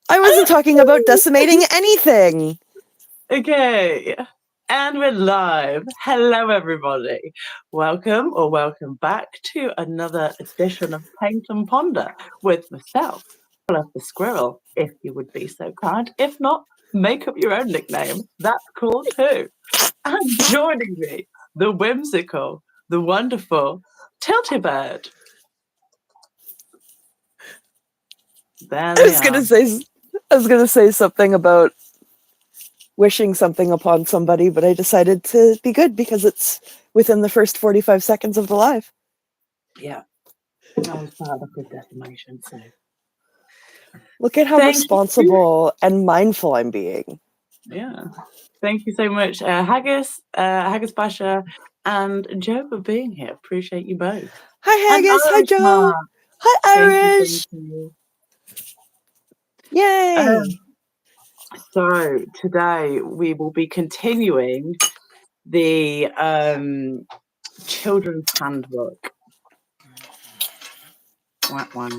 I wasn't talking about decimating anything. Okay. And we're live. Hello, everybody. Welcome or welcome back to another edition of Paint and Ponder with myself, Olaf the Squirrel, if you would be so kind. If not, make up your own nickname. That's cool too. And joining me, the whimsical, the wonderful Tilty Bird. There I they was gonna say something about wishing something upon somebody, but I decided to be good because it's within the first 45 seconds of the live. Yeah. I was part of a good decimation, so. Look at how responsible and mindful I'm being. Yeah. Thank you so much, Haggis Basha, and Joe for being here. Appreciate you both. Hi, Haggis. Hi, Joe. Mark. Hi, Irish. Thank you. Yay. So today we will be continuing the children's handbook. Wah, wah.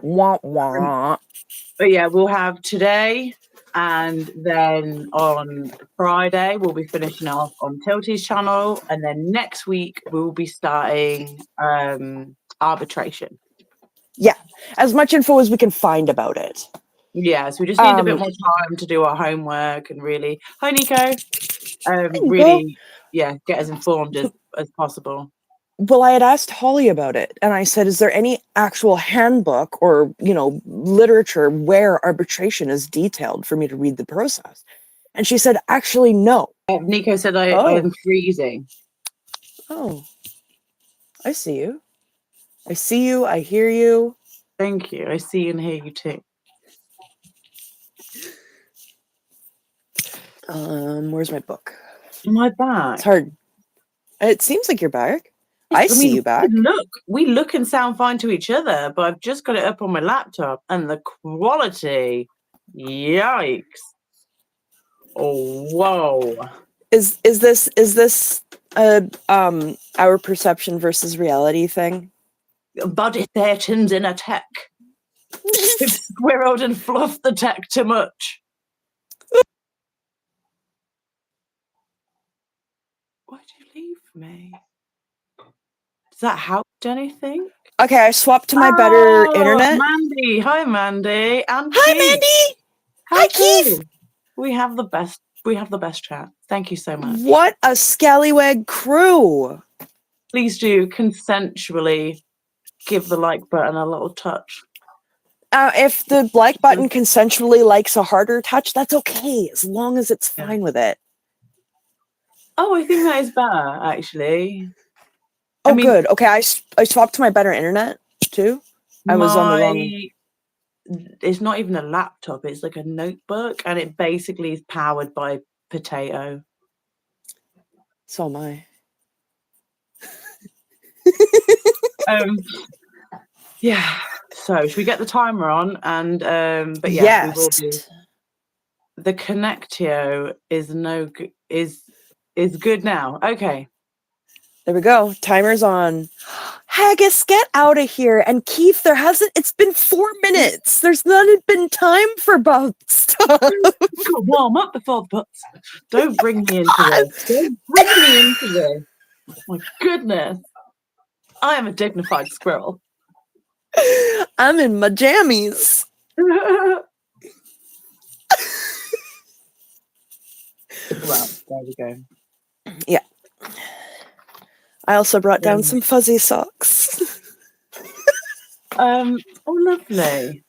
Wah, wah. But yeah, we'll have today, and then on Friday we'll be finishing off on Tilty's channel, and then next week we will be starting arbitration. Yeah, as much info as we can find about it. Yeah, so we just need a bit more time to do our homework and really, hi Nico, really, yeah, get as informed as possible. Well, I had asked Holly about it, and I said, is there any actual handbook or, literature where arbitration is detailed for me to read the process? And she said, actually, no. Nico said, I'm freezing. Oh, I see you. I see you. I hear you. Thank you. I see and hear you too. Where's my book? Am I back? It's hard. It seems like you're back. I see you back. We look and sound fine to each other, but I've just got it up on my laptop, and the quality, yikes! Oh, whoa! Is this our perception versus reality thing? Body Satan's in a tech. We've squirreled and fluffed the tech too much. Why'd you leave me? Does that help anything? Okay, I swapped to my better internet. Mandy. Hi, Mandy. And hi, Keith. Mandy. Hi, Keith. We have the best chat. Thank you so much. What a scallywag crew. Please do consensually give the like button a little touch. If the like button consensually likes a harder touch, that's okay, as long as it's fine with it. Oh, I think that is better, actually. Oh, good. Okay, I swapped to my better internet, too. I was on the wrong... It's not even a laptop, it's like a notebook, and it basically is powered by Potato. So am I. Yeah. So should we get the timer on? And but yeah, yes. We will do. The Connectio is good now. Okay. There we go. Timer's on. Haggis, get out of here. And Keith, it's been 4 minutes. There's not been time for butt stuff. Warm up before the butts. Don't bring me into this. Don't bring me into this. My goodness. I am a dignified squirrel. I'm in my jammies. Well, there we go. Yeah. I also brought down some fuzzy socks. Oh, lovely.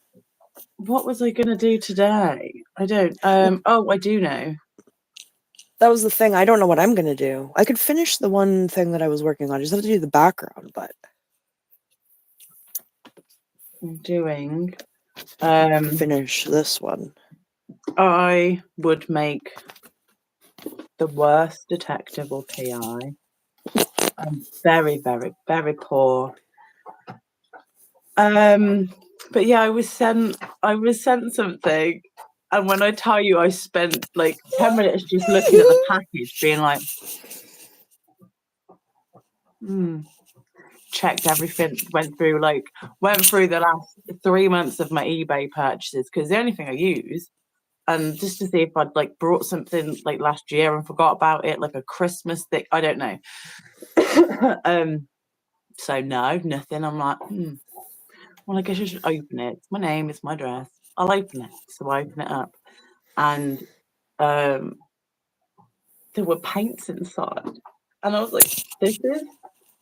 What was I going to do today? I don't. I do know. That was the thing. I don't know what I'm going to do. I could finish the one thing that I was working on. I just have to do the background, but... I'm doing... finish this one. I would make the worst detective or PI. I'm very, very, very poor. But yeah, I was sent something, and when I tell you, I spent like 10 minutes just looking at the package, being like, checked everything, went through the last 3 months of my eBay purchases, because the only thing I use, and just to see if I'd like brought something like last year and forgot about it, like a Christmas thing. I don't know. So no, nothing. I'm like, well, I guess I should open it. It's my name, it's my address. I'll open it. So I open it up, and there were paints inside, and I was like, this is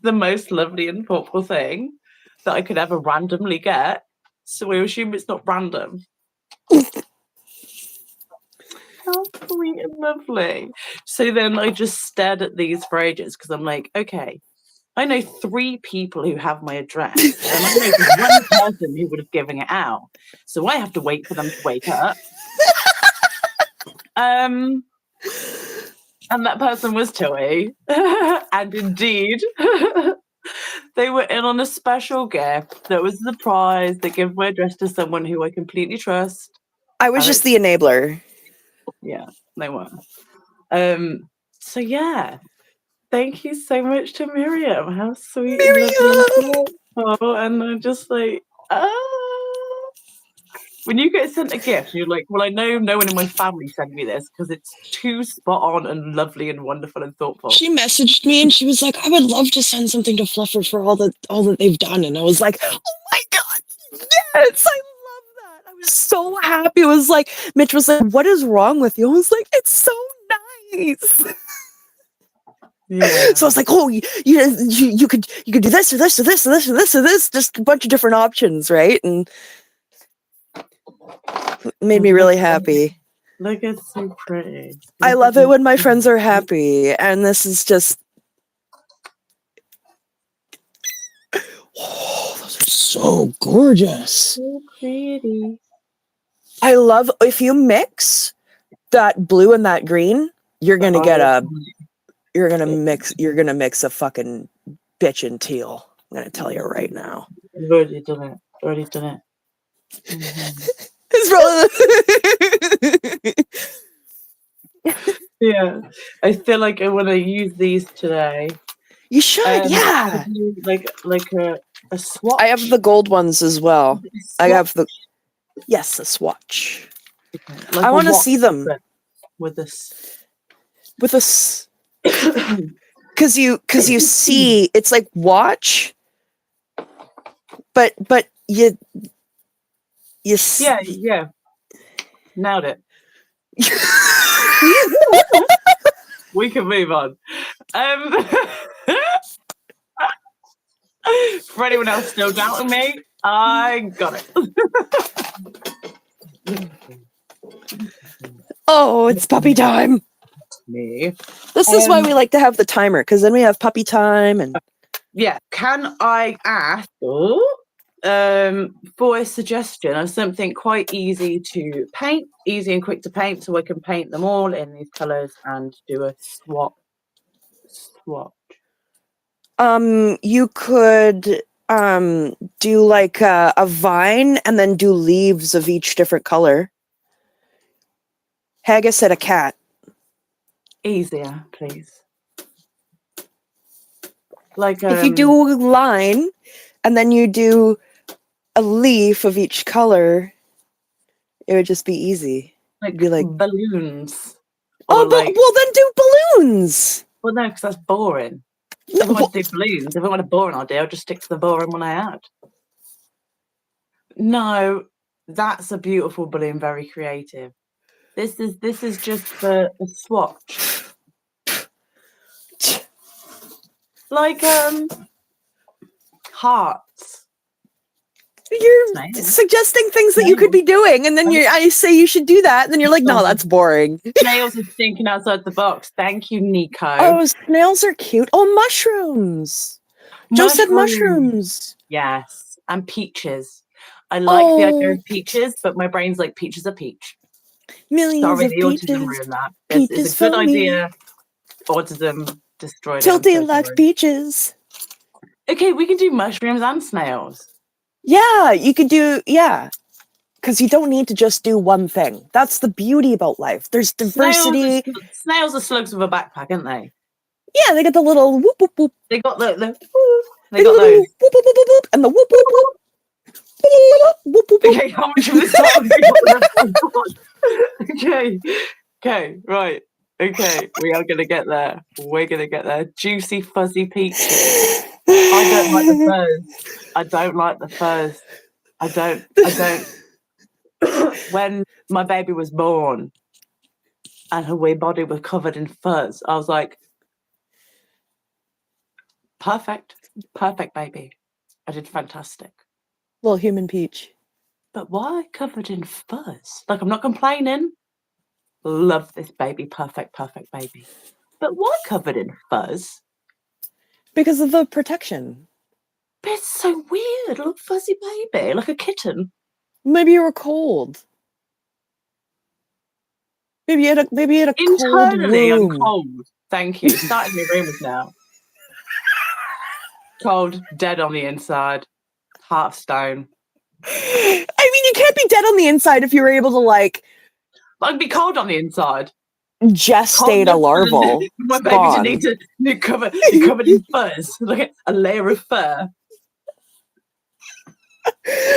the most lovely and thoughtful thing that I could ever randomly get. So I assume it's not random. How sweet and lovely. So then I just stared at these for ages, because I'm like, okay, I know 3 people who have my address, and I know there's one person who would have given it out. So I have to wait for them to wake up. And that person was Tilty. And indeed, they were in on a special gift that was a surprise. They give my address to someone who I completely trust. I was just the enabler. Yeah, they were. So yeah. Thank you so much to Miriam. How sweet and lovely. And I'm just like, when you get sent a gift, you're like, well, I know no one in my family sent me this because it's too spot on and lovely and wonderful and thoughtful. She messaged me and she was like, I would love to send something to Fluffer for all that they've done. And I was like, oh my God, yes, I love that. I was so happy. It was like, Mitch was like, what is wrong with you? I was like, it's so nice. Yeah. So I was like, oh, you could do this or this or this or this or this or this, just a bunch of different options, right? And it made me really happy. Look, it's so pretty. I love it when my friends are happy, and this is just, oh, those are so gorgeous. So pretty. I love, if you mix that blue and that green, you're gonna get you're gonna mix a fucking bitchin' teal. I'm gonna tell you right now. I've already done it. Mm-hmm. Yeah, I feel like I want to use these today. You should, yeah. Like a swatch. I have the gold ones as well. I have a swatch. Okay. Like I want to see them with this. Because you see, it's like watch, but you see. Yeah. Nailed it. We can move on. For anyone else still doubting me, I got it. Oh, it's puppy time. Me. This is why we like to have the timer, because then we have puppy time. And yeah, can I ask for a suggestion of something quite easy to paint, easy and quick to paint, so I can paint them all in these colors and do a swatch. You could do like a vine and then do leaves of each different color. Haggis said a cat. Easier, please. Like if you do a line and then you do a leaf of each color, it would just be easy. Like, be like balloons. Oh, well then do balloons. Well, no, because that's boring. If I want to do balloons, if I want a boring idea, I'll just stick to the boring one I had. No, that's a beautiful balloon, very creative. This is just the swatch. Like hearts. You're suggesting things that you could be doing, and then I say you should do that, and then you're like, no, that's boring. Snails are thinking outside the box. Thank you, Nico. Oh, snails are cute. Oh, mushrooms. Joe said mushrooms. Yes, and peaches. I like the idea of peaches, but my brain's like, peaches are peach. Millions Sorry, of the peaches. autism ruined that. It's a good idea. Autism destroyed Tilty likes peaches. Okay, we can do mushrooms and snails. Yeah, you could do, because you don't need to just do one thing. That's the beauty about life. There's diversity. Snails are slugs with a backpack, aren't they? Yeah, they got the little whoop, whoop, whoop. They got the whoop. They got those. Whoop, whoop, whoop, whoop, and the whoop, whoop, whoop. Whoop, whoop, whoop. Okay, how much of this song have you got left on? Okay, right. Okay, we are gonna get there. We're gonna get there. Juicy fuzzy peaches. I don't like the furs. I don't like the furs. I don't. When my baby was born and her wee body was covered in fuzz, I was like, perfect baby. I did fantastic. Little human peach. But why covered in fuzz? Like, I'm not complaining. Love this baby. Perfect baby. But why covered in fuzz? Because of the protection. But it's so weird. Little fuzzy baby, like a kitten. Maybe you were cold. Maybe you had a cold Internally, I'm womb. cold. Thank you. Starting my rumors now. Cold, dead on the inside, half stone. I mean, you can't be dead on the inside if you were able to, like, I'd be cold on the inside. gestate a larval. My spawn. baby just need to be covered in fuzz, like a layer of fur.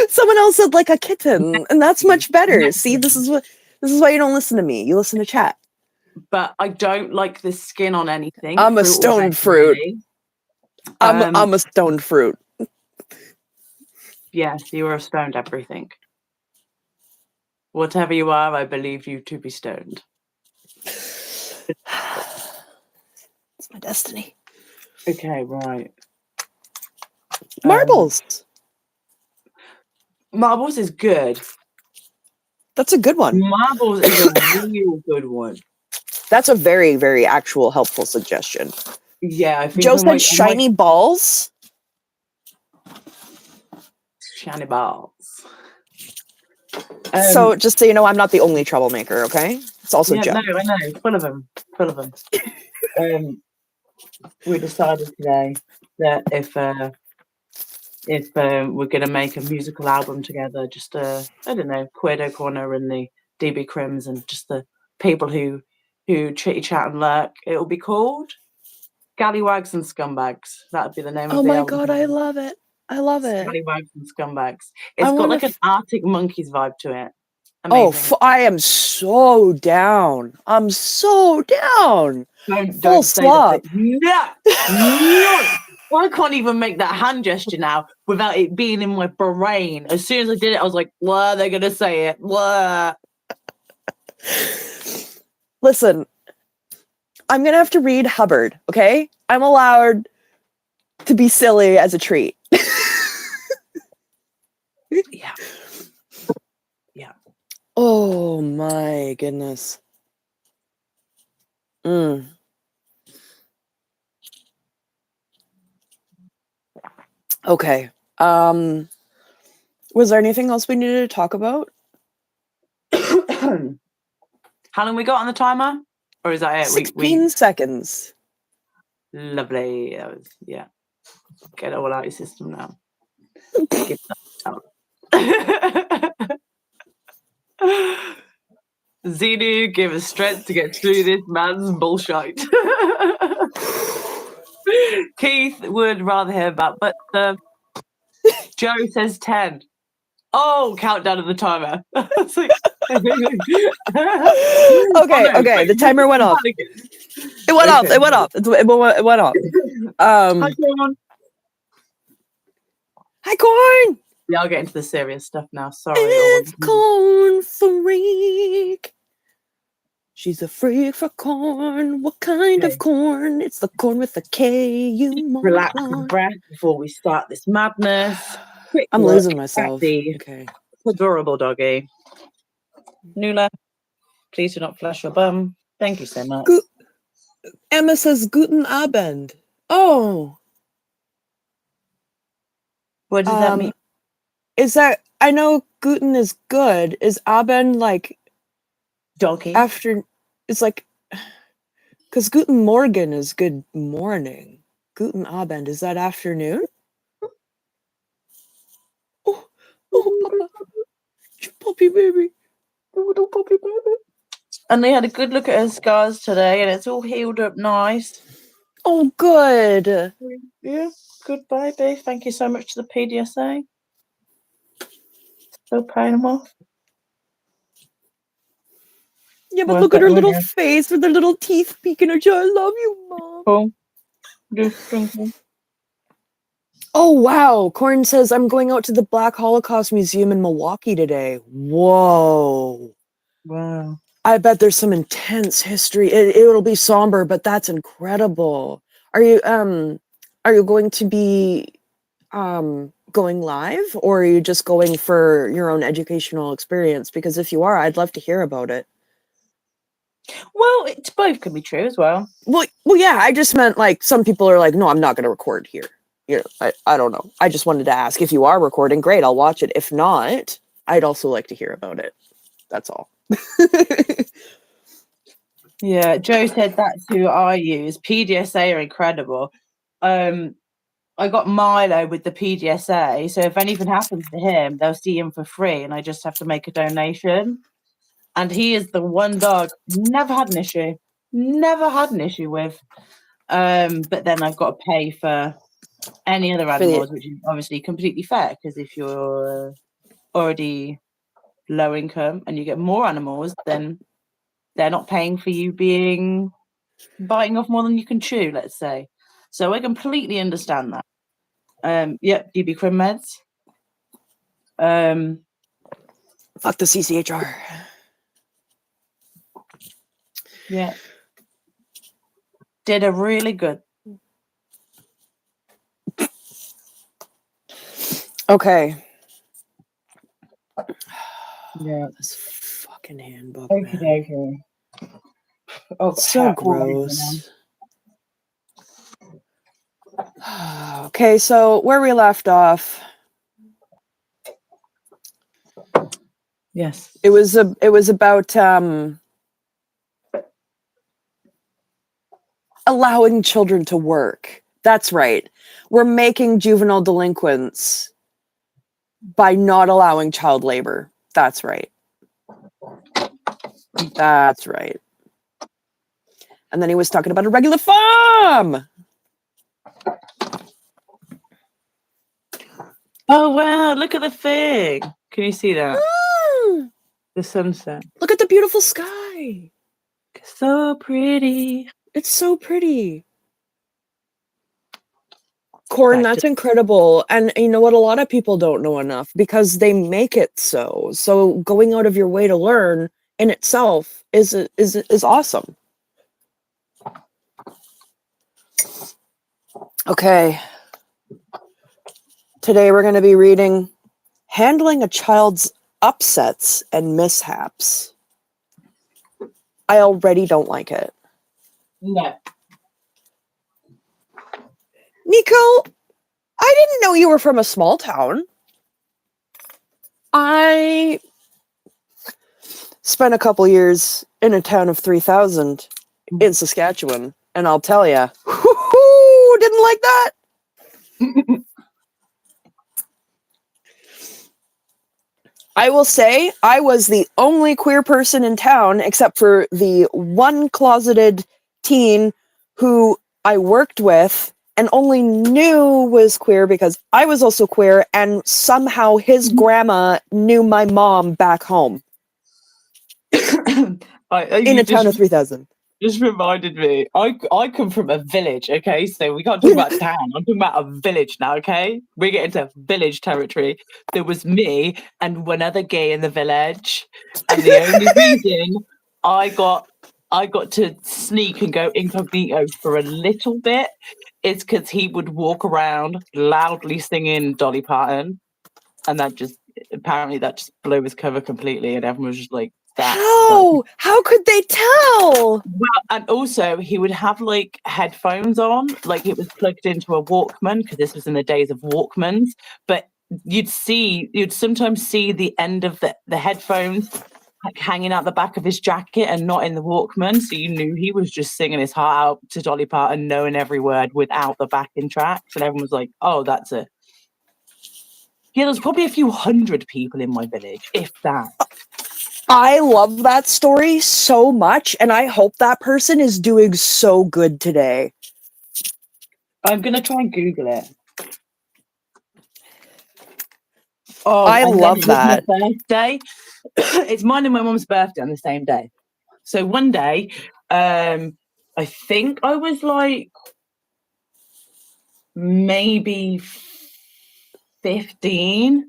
Someone else said like a kitten, and that's much better. See, this is why you don't listen to me. You listen to chat. But I don't like the skin on anything. I'm a stoned fruit. I'm a stoned fruit. Yes, you are a stoned everything. Whatever you are, I believe you to be stoned. It's my destiny. Okay, right. Marbles. Marbles is good. That's a good one. Marbles is a real good one. That's a very, very actual helpful suggestion. Yeah, I think Joe said shiny balls. Shiny balls. So just so you know, I'm not the only troublemaker, okay? It's also Joe. No, I know. Full of them. We decided today that if we're going to make a musical album together, just I don't know, Queerdo Corner and the DB Crims and just the people who chitty chat and lurk, it'll be called Scallywags and Scumbags. That would be the name of the album. Oh my god, I love it. I love it. Scallywags and Scumbags. It's got like an Arctic Monkeys vibe to it. Amazing. Oh, I am so down. I'm so down. Don't say that. No. I can't even make that hand gesture now without it being in my brain. As soon as I did it, I was like, "What? They're gonna say it." What? Listen, I'm gonna have to read Hubbard. Okay, I'm allowed to be silly as a treat. Yeah. Oh my goodness. Okay. Was there anything else we needed to talk about? How long we got on the timer? Or is that it? 16 seconds. Lovely. Yeah. Get it all out of your system now. Get that out. Zenu, give us strength to get through this man's bullshit. Keith would rather hear about, but Joe says 10. Oh, countdown of the timer. Okay, the timer went off. It went off. It went off. It went off. Hi, Corn. Hi, Corn. Yeah, I'll get into the serious stuff now. Sorry. It's Corn Freak. She's a freak for corn. What kind of corn? It's the corn with the K. You relax your breath before we start this madness. I'm losing myself. Okay. Adorable doggy. Nula, please do not flash your bum. Thank you so much. Emma says Guten Abend. Oh. What does that mean? Is that, I know Guten is good. Is Abend like doggy? After, it's like, because Guten Morgen is good morning. Guten Abend, is that afternoon? Oh, Papa. Puppy baby. Little puppy baby. And they had a good look at her scars today, and it's all healed up nice. Oh, good. Yeah. Good baby. Thank you so much to the PDSA. Still paying them off. Yeah, but Worth look at it, her little wouldn't face with her little teeth peeking at you. I love you, Mom. Cool. Just drinking. Oh, wow. Corn says, I'm going out to the Black Holocaust Museum in Milwaukee today. Whoa. Wow. I bet there's some intense history. It'll be somber, but that's incredible. Are you going to be going live, or are you just going for your own educational experience? Because if you are, I'd love to hear about it. Well, it's both can be true as well. Well, yeah, I just meant like some people are like, no, I'm not going to record here. You know, I don't know. I just wanted to ask if you are recording, great, I'll watch it. If not, I'd also like to hear about it. That's all. Yeah, Joe said that's who I use. PDSA are incredible. I got Milo with the PDSA, so if anything happens to him, they'll see him for free, and I just have to make a donation. And he is the one dog never had an issue with. But then I've got to pay for any other animals, which is obviously completely fair, because if you're already low income and you get more animals, then they're not paying for you biting off more than you can chew, let's say. So I completely understand that. Yep, DB Crim meds. Fuck the CCHR. Yeah. Did a really good. Okay. Yeah. This fucking handbook, Okay, man. okay. Oh, So gross. Okay, so where we left off. Yes. It was about allowing children to work. That's right. We're making juvenile delinquents by not allowing child labor. That's right. That's right. And then he was talking about a regular farm. Oh wow, look at the thing. Can you see that? The sunset. Look at the beautiful sky. So pretty. It's so pretty. Corn, that's incredible. And you know what? A lot of people don't know enough because they make it so. So going out of your way to learn in itself is awesome. Okay. Today we're going to be reading Handling a Child's Upsets and Mishaps. I already don't like it. No. Nico, I didn't know you were from a small town. I spent a couple years in a town of 3,000 in Saskatchewan, and I'll tell you, didn't like that. I will say I was the only queer person in town, except for the one closeted teen who I worked with and only knew was queer because I was also queer, and somehow his grandma knew my mom back home in a town of 3,000. Just reminded me. I come from a village, okay? So we can't talk about town. I'm talking about a village now, okay? We get into village territory. There was me and one other gay in the village, and the only reason I got to sneak and go incognito for a little bit is because he would walk around loudly singing Dolly Parton, and that just blew his cover completely, and everyone was just like, How could they tell? Well, and also he would have like headphones on, like it was plugged into a Walkman, because this was in the days of Walkmans. But you'd sometimes see the end of the headphones like hanging out the back of his jacket and not in the Walkman, so you knew he was just singing his heart out to Dolly Parton, knowing every word without the backing tracks, and everyone was like, "Oh, that's it." Yeah, there's probably a few hundred people in my village, if that. I love that story so much, and I hope that person is doing so good today. I'm going to try and Google it. Oh, I and then love it was my that. birthday. It's mine and my mum's birthday on the same day. So one day, I think I was like maybe 15,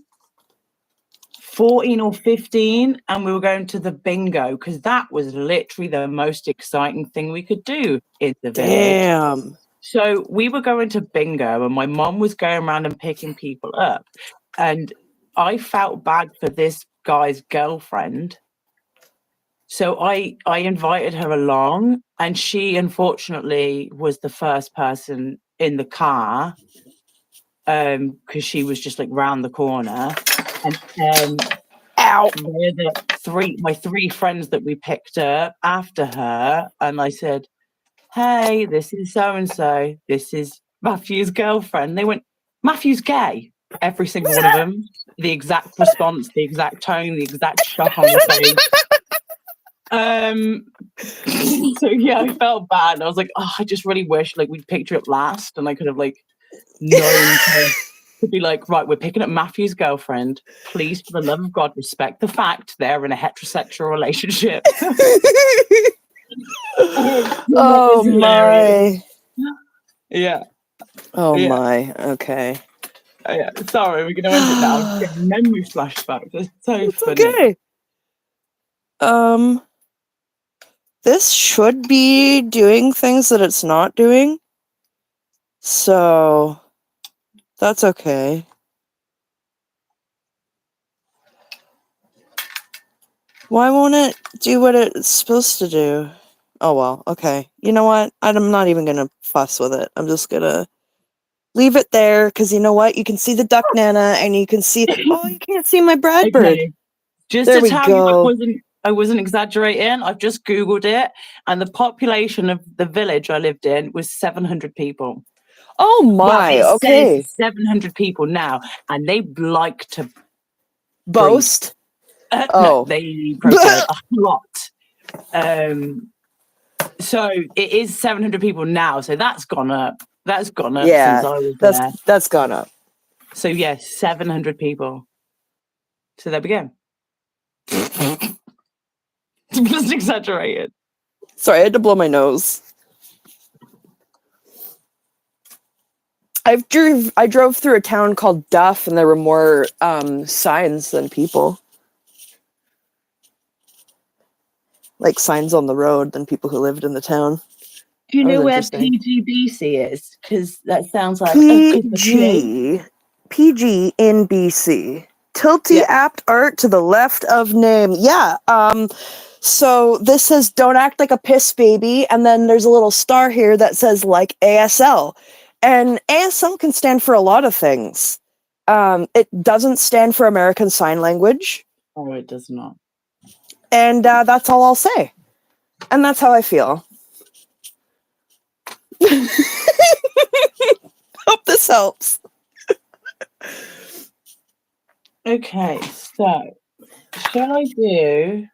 14 or 15, and we were going to the bingo because that was literally the most exciting thing we could do in the village. Damn. So we were going to bingo, and my mom was going around and picking people up. And I felt bad for this guy's girlfriend. So I invited her along, and she unfortunately was the first person in the car because she was just like round the corner. And Ow. my three friends that we picked up after her, and I said, "Hey, this is so and so. This is Matthew's girlfriend." They went, "Matthew's gay." Every single one of them. The exact response, the exact tone, the exact shock on the face. So yeah, I felt bad. I was like, oh, I just really wish like we'd picked her up last, and I could have like known to be like, right, we're picking up Matthew's girlfriend. Please, for the love of God, respect the fact they're in a heterosexual relationship. Oh my. Yeah. Oh Yeah. my. Okay. Yeah. Sorry, we're gonna end it now. I'm getting memory flashbacks. It's so It's funny. okay. This should be doing things that it's not doing. So that's okay. Why won't it do what it's supposed to do? Oh well, okay. You know what? I'm not even gonna fuss with it. I'm just gonna leave it there because you know what? You can see the duck nana and you can see oh you can't see my Brad bird. Okay. Just There to we tell go. you I wasn't exaggerating, I've just Googled it, and the population of the village I lived in was 700 people. Oh Well, my, it okay. says 700 people now, and they like to Boast? no, they procreate a lot. So it is 700 people now, so that's gone up. That's gone up since I was there. That's gone up. So yes, 700 people. So there we go. Just exaggerated. Sorry, I had to blow my nose. I drove through a town called Duff, and there were more signs than people. Like signs on the road than people who lived in the town. Do you That was know where interesting. PGBC is? Because that sounds like a good place. PG in BC. Tilty Yeah. apt art to the left of name. Yeah. So this says don't act like a piss baby, and then there's a little star here that says like ASL. And ASL can stand for a lot of things. It doesn't stand for American Sign Language. Oh, it does not. And that's all I'll say. And that's how I feel. Hope this helps. Okay, so shall I do?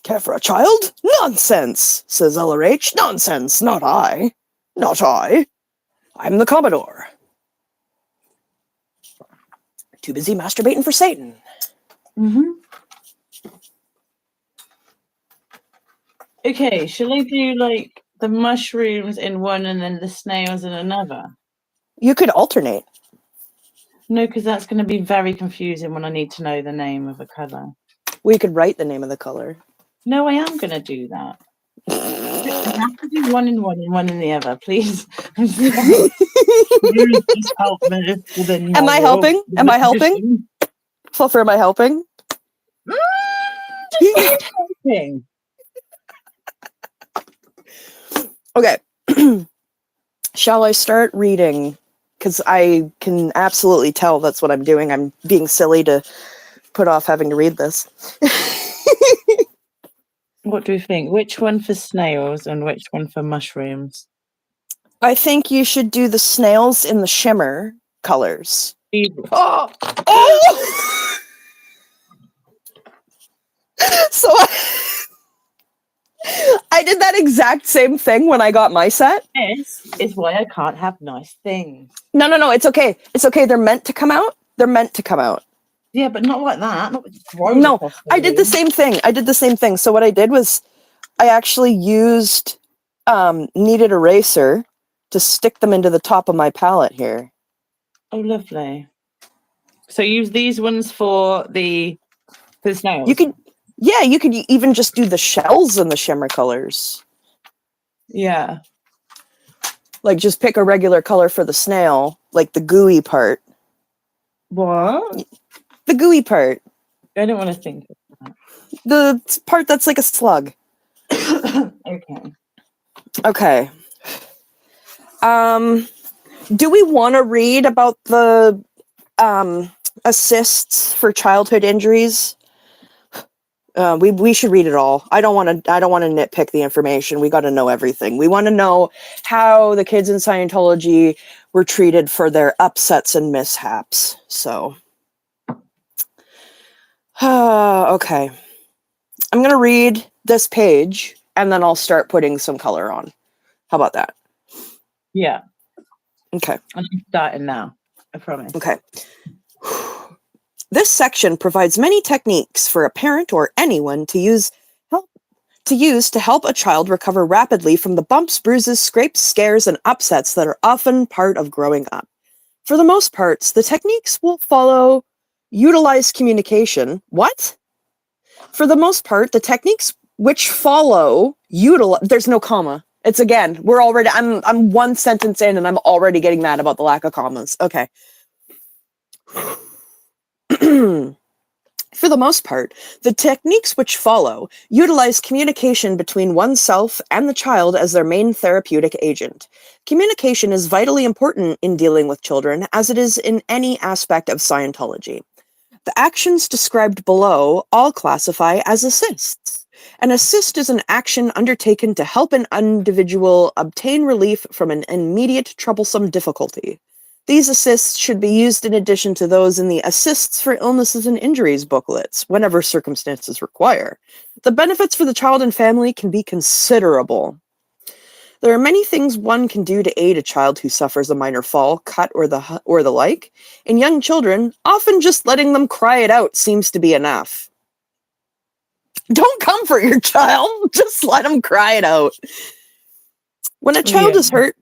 Care for a child? Nonsense, says LRH. Nonsense, not I. Not I. I'm the Commodore. Too busy masturbating for Satan. Okay, shall I do like the mushrooms in one and then the snails in another? You could alternate. No, because that's going to be very confusing when I need to know the name of a colour. We could write the name of the color. No, I am going to do that. I have to do one in one and one in the other, please. Please help me with the Am I helping? Am I helping? Fluffer, am I helping? Just helping. Okay. Shall I start reading? Because I can absolutely tell that's what I'm doing. I'm being silly to put off having to read this. What do you think? Which one for snails and which one for mushrooms? I think you should do the snails in the shimmer colors. Oh! Oh! So I did that exact same thing when I got my set. This is why I can't have nice things. No, it's okay. It's okay. They're meant to come out. They're meant to come out. Yeah, but not like that. Not with throws No, across the I did the room. same thing. So what I did was I actually used kneaded eraser to stick them into the top of my palette here. Oh, lovely. So use these ones for the snails. You could even just do the shells in the shimmer colors. Yeah. Like just pick a regular color for the snail, like the gooey part. What? The gooey part. I don't want to think of that. The part that's like a slug. Okay. Okay. Do we want to read about the assists for childhood injuries? We should read it all. I don't want to nitpick the information. We got to know everything. We want to know how the kids in Scientology were treated for their upsets and mishaps. So, okay. I'm going to read this page and then I'll start putting some color on. How about that? Yeah. Okay. I'm starting now. I promise. Okay. This section provides many techniques for a parent or anyone to use to help a child recover rapidly from the bumps, bruises, scrapes, scares, and upsets that are often part of growing up. For the most parts, the techniques will utilize communication. What? For the most part, the techniques which follow there's no comma. It's again, I'm one sentence in and I'm already getting mad about the lack of commas. Okay. For the most part, the techniques which follow utilize communication between oneself and the child as their main therapeutic agent. Communication is vitally important in dealing with children, as it is in any aspect of Scientology. The actions described below all classify as assists. An assist is an action undertaken to help an individual obtain relief from an immediate troublesome difficulty. These assists should be used in addition to those in the Assists for Illnesses and Injuries booklets, whenever circumstances require. The benefits for the child and family can be considerable. There are many things one can do to aid a child who suffers a minor fall, cut, or the like. In young children, often just letting them cry it out seems to be enough. Don't comfort your child, just let them cry it out. When a child is hurt,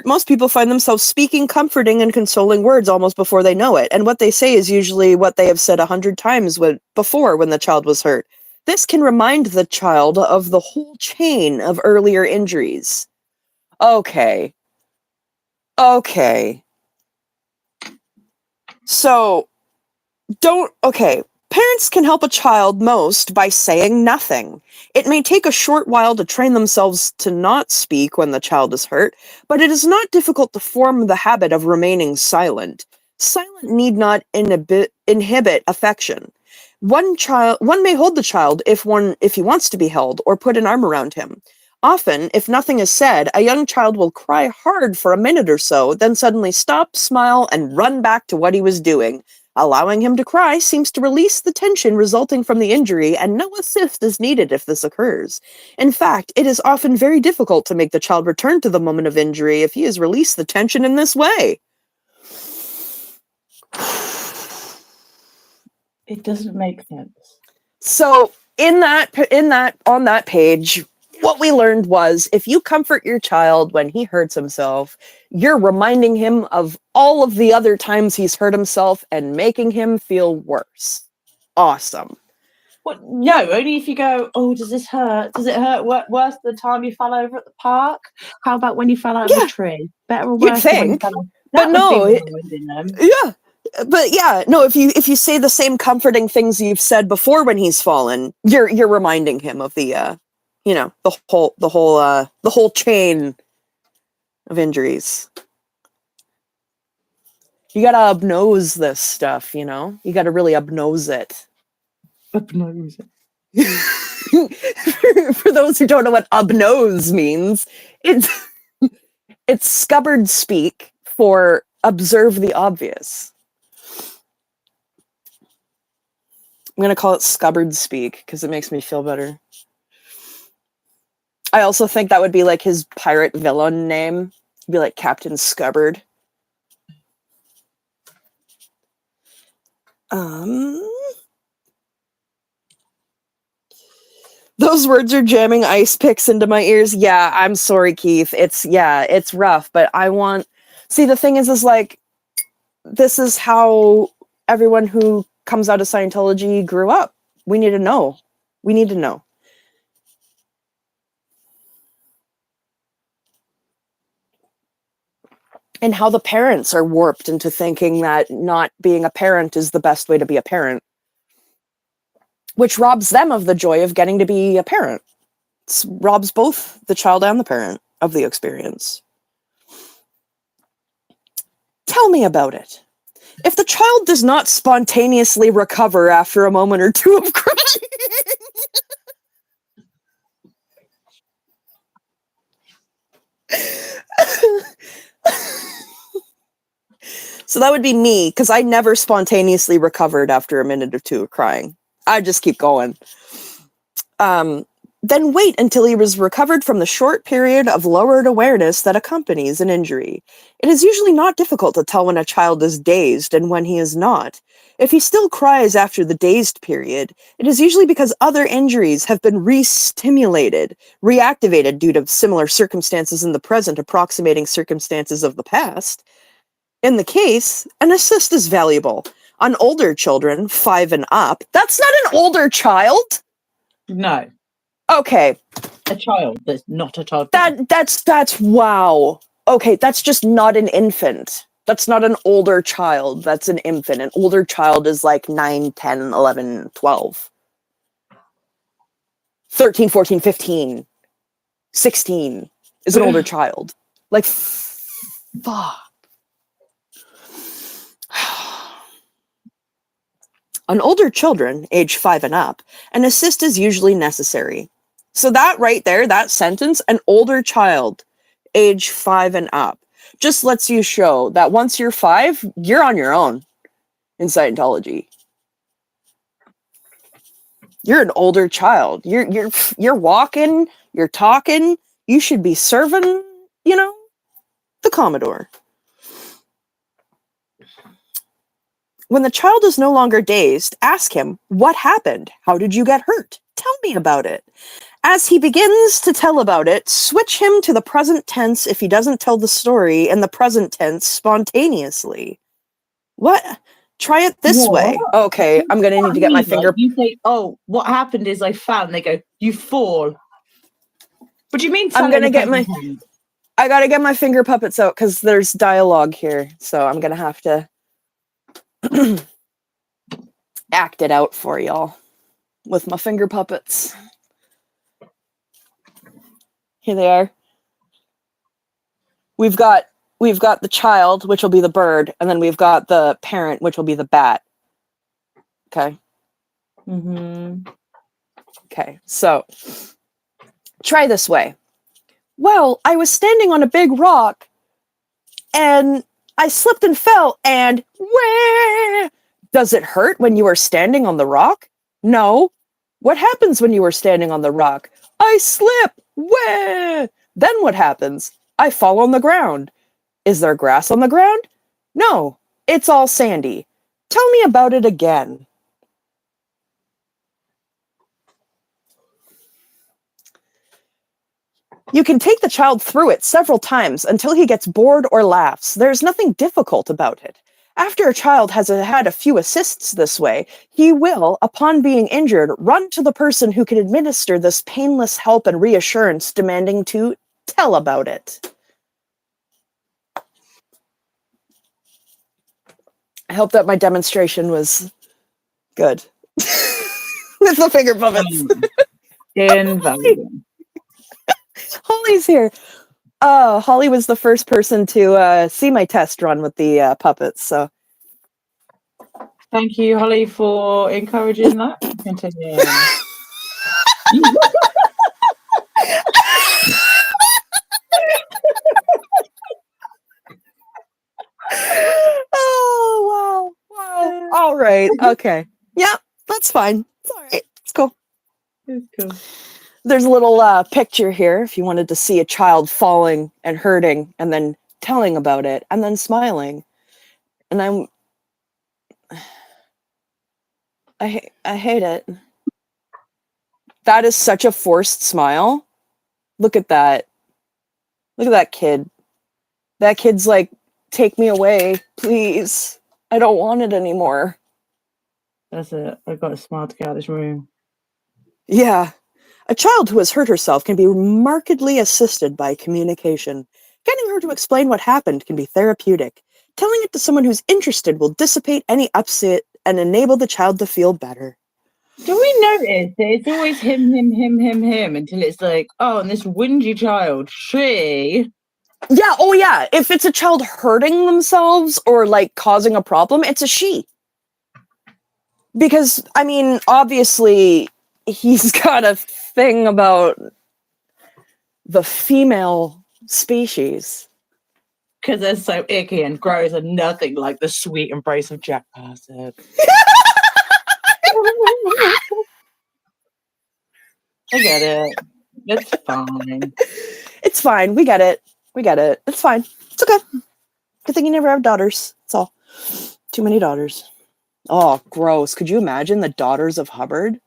most people find themselves speaking comforting and consoling words almost before they know it, and what they say is usually what they have said 100 times before when the child was hurt. This can remind the child of the whole chain of earlier injuries. Okay. So, parents can help a child most by saying nothing. It may take a short while to train themselves to not speak when the child is hurt, but it is not difficult to form the habit of remaining silent. Silence need not inhibit affection. One may hold the child if he wants to be held, or put an arm around him. Often, if nothing is said, a young child will cry hard for a minute or so, then suddenly stop, smile, and run back to what he was doing. Allowing him to cry seems to release the tension resulting from the injury, and no assist is needed if this occurs. In fact, it is often very difficult to make the child return to the moment of injury if he has released the tension in this way. It doesn't make sense. So, on that page, what we learned was if you comfort your child when he hurts himself, you're reminding him of all of the other times he's hurt himself and making him feel worse. Awesome. What? No, only if you go, oh, does this hurt? Does it hurt worse than the time you fell over at the park? How about when you fell out of a tree? Better or worse than when you fell over? But no, if you say the same comforting things you've said before when he's fallen, you're reminding him of the the whole chain of injuries. You gotta upnose this stuff, you gotta really upnose it. Upnose it. For those who don't know what upnose means, it's scubbard speak for observe the obvious. I'm gonna call it scubbard speak because it makes me feel better. I also think that would be like his pirate villain name. It'd be like Captain Scubbard. Those words are jamming ice picks into my ears. Yeah, I'm sorry, Keith. It's rough, but see, the thing is like, this is how everyone who comes out of Scientology grew up. We need to know. We need to know. And how the parents are warped into thinking that not being a parent is the best way to be a parent, which robs them of the joy of getting to be a parent. It robs both the child and the parent of the experience. Tell me about it. If the child does not spontaneously recover after a moment or two of crying. So that would be me, because I never spontaneously recovered after a minute or two of crying. I just keep going. Then wait until he was recovered from the short period of lowered awareness that accompanies an injury. It is usually not difficult to tell when a child is dazed and when he is not. If he still cries after the dazed period, it is usually because other injuries have been re-stimulated, reactivated due to similar circumstances in the present approximating circumstances of the past. In the case, an assist is valuable. On older children, 5 and up, that's not an older child! No. Okay. A child that's not a child. That's wow. Okay, that's just not an infant. That's not an older child. That's an infant. An older child is like 9, 10, 11, 12. 13, 14, 15, 16 is an older child. Like, fuck. On older children, age 5 and up, an assist is usually necessary. So that right there, that sentence, an older child, age 5 and up, just lets you show that once you're 5, you're on your own in Scientology. You're an older child. You're walking, you're talking, you should be serving, the Commodore. When the child is no longer dazed, ask him, what happened? How did you get hurt? Tell me about it. As he begins to tell about it, switch him to the present tense if he doesn't tell the story in the present tense spontaneously. What? Try it this way. Okay, I'm going to need to get my finger... You say, oh, what happened is I fell, and they go, you fall. What do you mean? I'm going to get my... I got to get my finger puppets out because there's dialogue here, so I'm going to have to act it out for y'all with my finger puppets. Here they are. We've got the child, which will be the bird, and then we've got the parent, which will be the bat. Okay. Mm-hmm. Okay, so try this way. Well, I was standing on a big rock, and I slipped and fell, and wah! Does it hurt when you are standing on the rock? No. What happens when you are standing on the rock? I slip. Wah! Then what happens? I fall on the ground. Is there grass on the ground? No, it's all sandy. Tell me about it again. You can take the child through it several times until he gets bored or laughs. There's nothing difficult about it. After a child has had a few assists this way, he will, upon being injured, run to the person who can administer this painless help and reassurance, demanding to tell about it. I hope that my demonstration was good. With the finger puppets. Invaluable. Holly's here. Holly was the first person to see my test run with the puppets, so. Thank you, Holly, for encouraging that. Continue. Oh, wow. All right. Okay. Yeah, that's fine. It's all right. It's cool. It's cool. There's a little picture here if you wanted to see a child falling and hurting and then telling about it and then smiling. And I hate it. That is such a forced smile. Look at that. Look at that kid. That kid's like, take me away, please. I don't want it anymore. That's it. I've got to smile to get out of this room. Yeah. A child who has hurt herself can be markedly assisted by communication. Getting her to explain what happened can be therapeutic. Telling it to someone who's interested will dissipate any upset and enable the child to feel better. Do we notice that it's always him until it's like, oh, and this whingy child, she. Yeah, oh yeah. If it's a child hurting themselves or like causing a problem, it's a she. Because, I mean, obviously, he's got a thing about the female species. Because they're so icky and gross and nothing like the sweet embrace of Jack Parsons. I get it. It's fine. It's fine. We get it. We get it. It's fine. It's okay. Good thing you never have daughters. That's all. Too many daughters. Oh, gross. Could you imagine the daughters of Hubbard?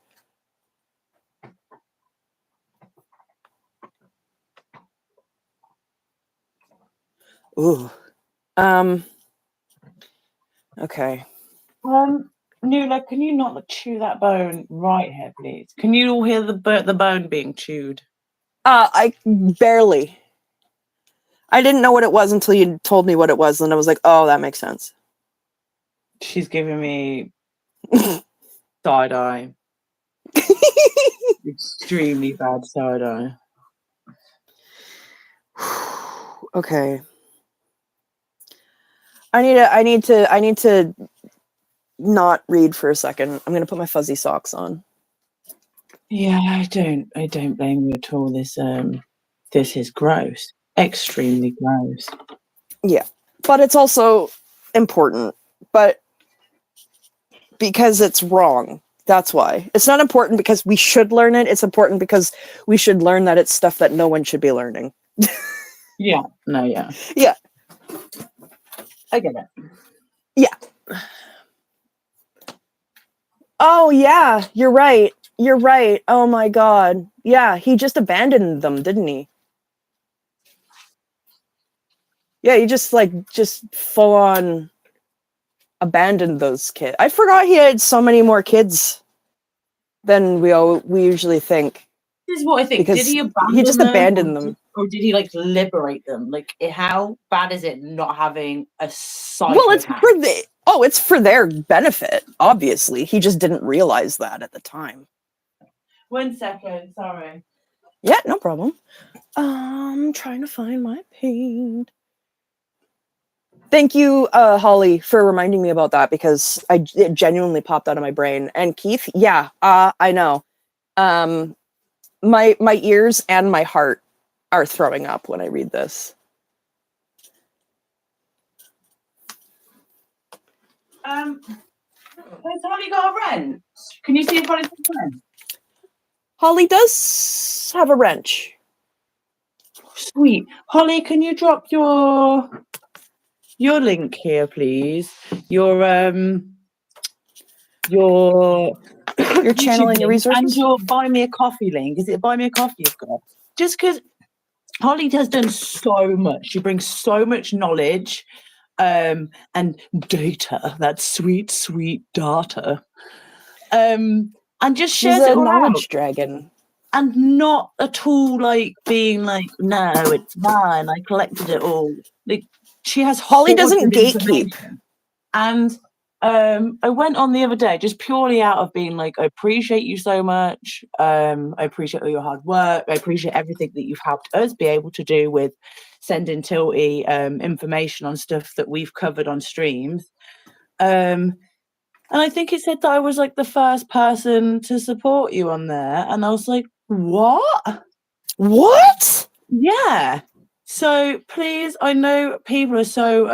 Ooh. Okay. Nuala, can you not chew that bone right here, please? Can you all hear the bone being chewed? I barely. I didn't know what it was until you told me what it was, and I was like, oh, that makes sense. She's giving me side eye. Extremely bad side eye. Okay. I need to not read for a second. I'm gonna put my fuzzy socks on. Yeah, I don't blame you at all. This is gross. Extremely gross. Yeah. But it's also important. But because it's wrong. That's why. It's not important because we should learn it. It's important because we should learn that it's stuff that no one should be learning. Yeah. No, yeah. Yeah. I get it. Yeah. Oh, yeah. You're right. You're right. Oh, my God. Yeah. He just abandoned them, didn't he? Yeah. He just full on abandoned those kids. I forgot he had so many more kids than we usually think. This is what I think. Because did he abandon he just abandoned them? Or did he like liberate them? Like, how bad is it not having a psychopath? Well, it's for their benefit, obviously. He just didn't realize that at the time. 1 second, sorry. Yeah, no problem. I'm trying to find my paint. Thank you, Holly, for reminding me about that because it genuinely popped out of my brain. And Keith, yeah, I know. My ears and my heart are throwing up when I read this. Has Holly got a wrench? Can you see if Holly's got a wrench? Holly does have a wrench. Sweet. Holly, can you drop your link here, please? Your channeling your resources? And your buy me a coffee link. Is it buy me a coffee you've got? Just because Holly has done so much. She brings so much knowledge and data, that sweet data. And just shares She's it a all knowledge out. dragon. And not at all like being like, no, it's mine. I collected it all. Like, she has Holly doesn't gatekeep. And I went on the other day just purely out of being like, I appreciate you so much. I appreciate all your hard work. I appreciate everything that you've helped us be able to do with sending Tilty information on stuff that we've covered on streams. And I think it said that I was like the first person to support you on there. And I was like, what? What? Yeah. So please, I know people are so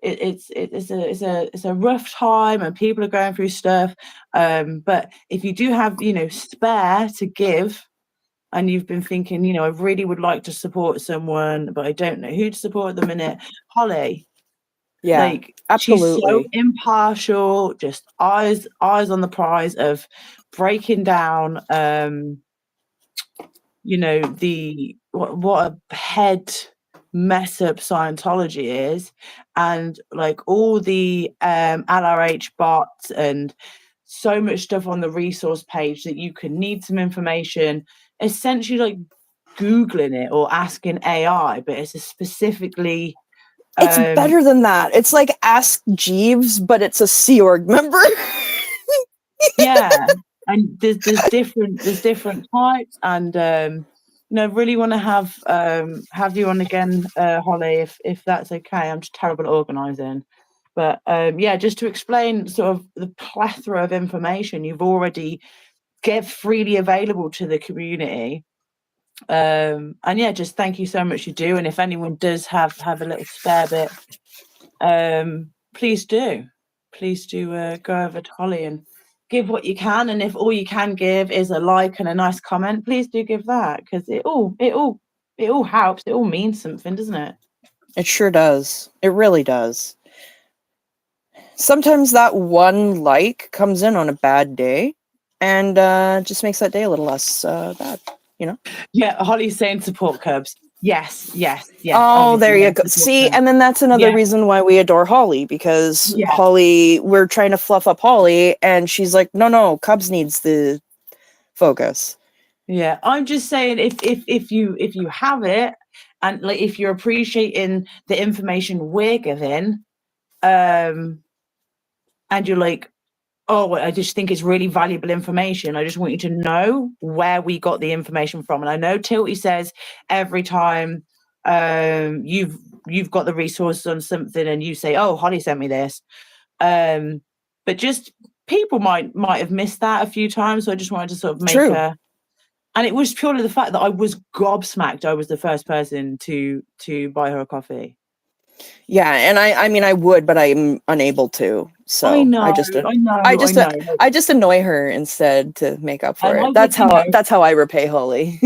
it's a rough time and people are going through stuff. But if you do have spare to give, and you've been thinking, you know, I really would like to support someone, but I don't know who to support at the minute. Holly, Yeah, like, she's so absolutely. impartial, just eyes on the prize of breaking down, you know, the what a head mess up Scientology is, and like all the LRH bots and so much stuff on the resource page that you can need some information, essentially like Googling it or asking AI, but it's a specifically It's better than that. It's like Ask Jeeves, but it's a Sea Org member. yeah, and there's different types, and you know, really want to have you on again, Holly, if that's okay. I'm just terrible at organising, but yeah, just to explain sort of the plethora of information you've already get freely available to the community. And yeah, just thank you so much you do, and if anyone does have a little spare bit, please do go over to Holly and give what you can, and if all you can give is a like and a nice comment, please do give that, because it all helps. It all means something, doesn't it? It sure does. It really does. Sometimes that one like comes in on a bad day and just makes that day a little less bad, you know? Yeah, Holly's saying support curbs. Yes. Oh, Obviously, there you yeah, go. support See, curbs. and then that's another Yeah, reason why we adore Holly, because yeah, Holly, we're trying to fluff up Holly, and she's like, no, Cubs needs the focus. yeah. I'm just saying, if you have it, and like if you're appreciating the information we're giving, and you're like, oh, I just think it's really valuable information. I just want you to know where we got the information from. And I know Tilty says every time you've got the resources on something and you say, oh, Holly sent me this. But just people might have missed that a few times. So I just wanted to sort of make True. and it was purely the fact that I was gobsmacked. I was the first person to buy her a coffee. Yeah, and I mean I would, but I'm unable to. I So know, I know, I know. I just annoy her instead to make up for And I it. would, you know, That's how I repay Holly.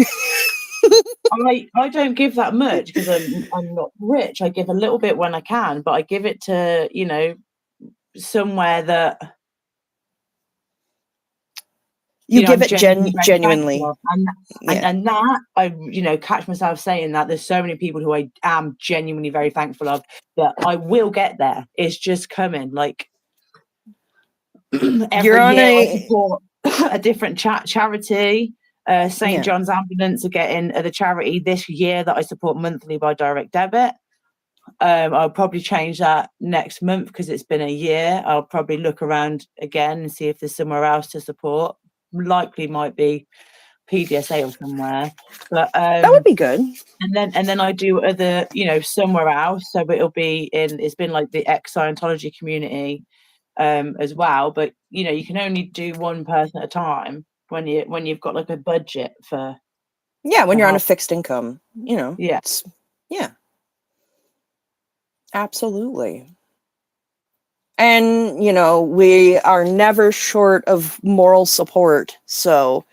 I don't give that much because I'm not rich. I give a little bit when I can, but I give it to, you know, somewhere that You I'm give it genuinely very thankful genuinely. of. And Yeah. and that I, you know, catch myself saying that there's so many people who I am genuinely very thankful of, that I will get there. It's just coming. Like You're every on year I a support a different charity. St. yeah. John's Ambulance are getting the charity this year that I support monthly by direct debit. I'll probably change that next month because it's been a year. I'll probably look around again and see if there's somewhere else to support. Likely might be PDSA or somewhere. But That would be good. and then I do other, you know, somewhere else. So it'll be it's been like the ex Scientology community as well. But you know, you can only do one person at a time when you've got like a budget for Yeah, when you're on how a fixed income, you know. yeah. Yeah. Absolutely. And, you know, we are never short of moral support. So,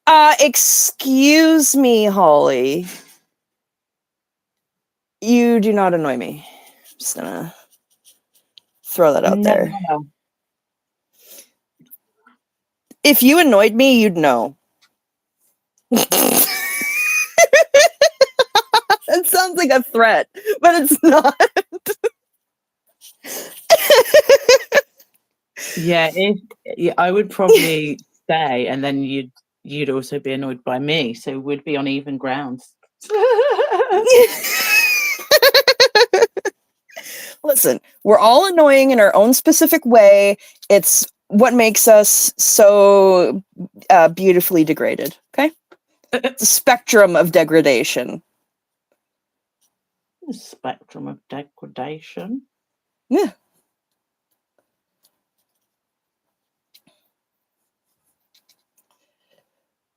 excuse me, Holly. You do not annoy me. I'm just gonna throw that out No, there. If you annoyed me, you'd know. It sounds like a threat, but it's not. yeah, I would probably stay, and then you'd also be annoyed by me, so we'd be on even grounds. Listen, we're all annoying in our own specific way. It's what makes us so beautifully degraded. Okay, it's a spectrum of degradation. The spectrum of degradation. Yeah.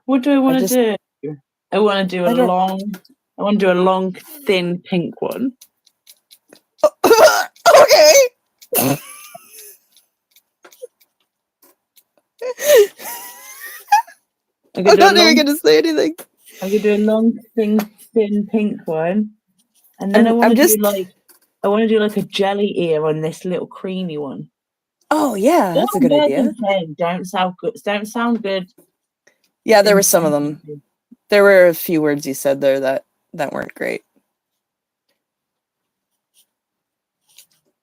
What do I want to do? I want to do a long, thin pink one. Okay. I'm not even gonna say anything. I could do a long, thin pink one, and then I want I'm to do just. like a jelly ear on this little creamy one. Oh yeah, that's a good idea. Don't sound good. Don't sound good. Yeah, there were some of them. There were a few words you said there that weren't great.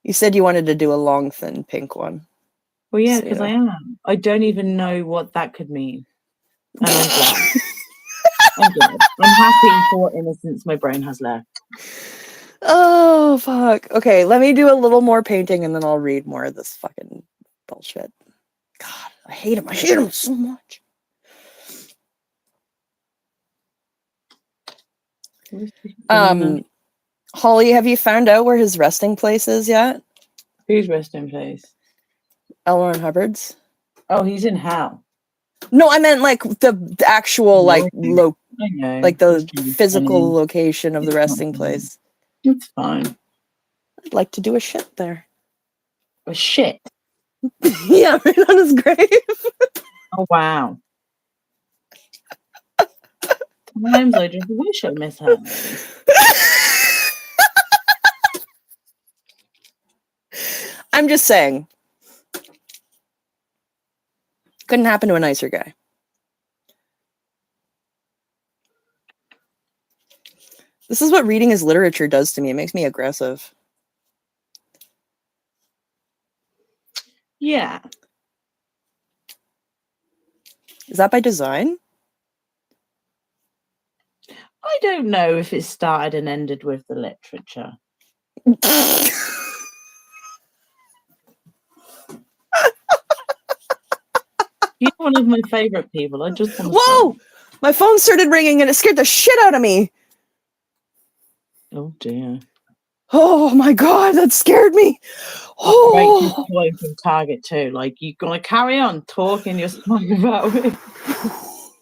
You said you wanted to do a long, thin pink one. Well, yeah, because I am. I don't even know what that could mean, and I'm glad. I'm glad. I'm happy for what innocence my brain has left. Oh fuck. Okay, let me do a little more painting, and then I'll read more of this fucking bullshit. God, I hate him. I hate him so much. Holly, have you found out where his resting place is yet? Whose resting place? L. Ron Hubbard's. Oh, he's in hell. No, I meant like the actual like the physical location of the resting place. It's fine. I'd like to do a shit there. A shit? Yeah, right on his grave. Oh wow. Sometimes I just wish I miss her. I'm just saying. Couldn't happen to a nicer guy. This is what reading his literature does to me. It makes me aggressive. Yeah. Is that by design? I don't know if it started and ended with the literature. You're one of my favorite people. I just want to Whoa! Say. My phone started ringing and it scared the shit out of me. Oh dear. Oh my god, that scared me. Oh, great from Target too. Like you're gonna carry on talking your song about it.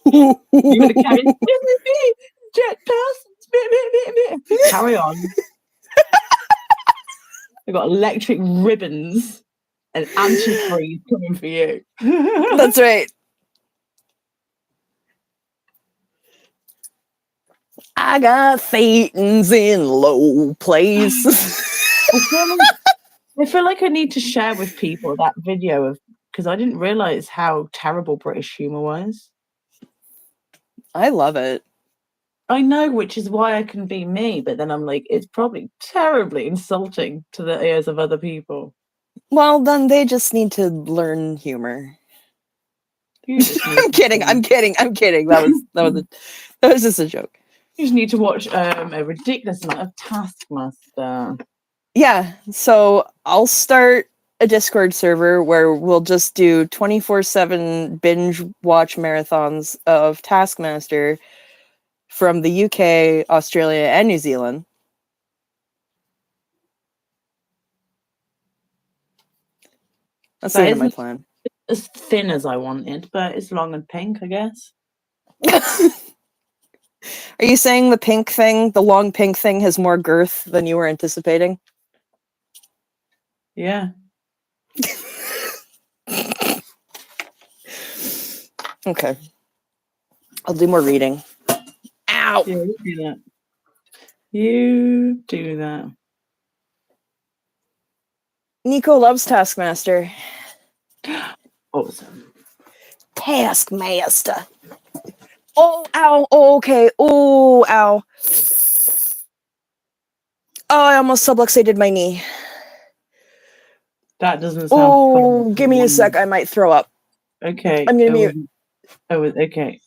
You're gonna carry jet dust. Carry on. I've got electric ribbons and antifreeze coming for you. That's right. I got Thetans in low place. I feel like I need to share with people that video of because I didn't realize how terrible British humor was. I love it. I know, which is why I can be me, but then I'm like, it's probably terribly insulting to the ears of other people. Well, then they just need to learn humor. I'm kidding. That was just a joke. You just need to watch a ridiculous amount of Taskmaster. Yeah, so I'll start a Discord server where we'll just do 24/7 binge watch marathons of Taskmaster from the UK, Australia, and New Zealand. That's the end of my plan. As thin as I wanted, but it's long and pink, I guess. Are you saying the pink thing, the long pink thing, has more girth than you were anticipating? Yeah. Okay. I'll do more reading. Ow! Yeah, you do that. You do that. Nico loves Taskmaster. Awesome. Taskmaster. Oh, ow. Oh, okay. Oh, ow. Oh, I almost subluxated my knee. That doesn't sound Oh, give me a sec. I might throw up. Okay. I'm going to mute. Oh, okay.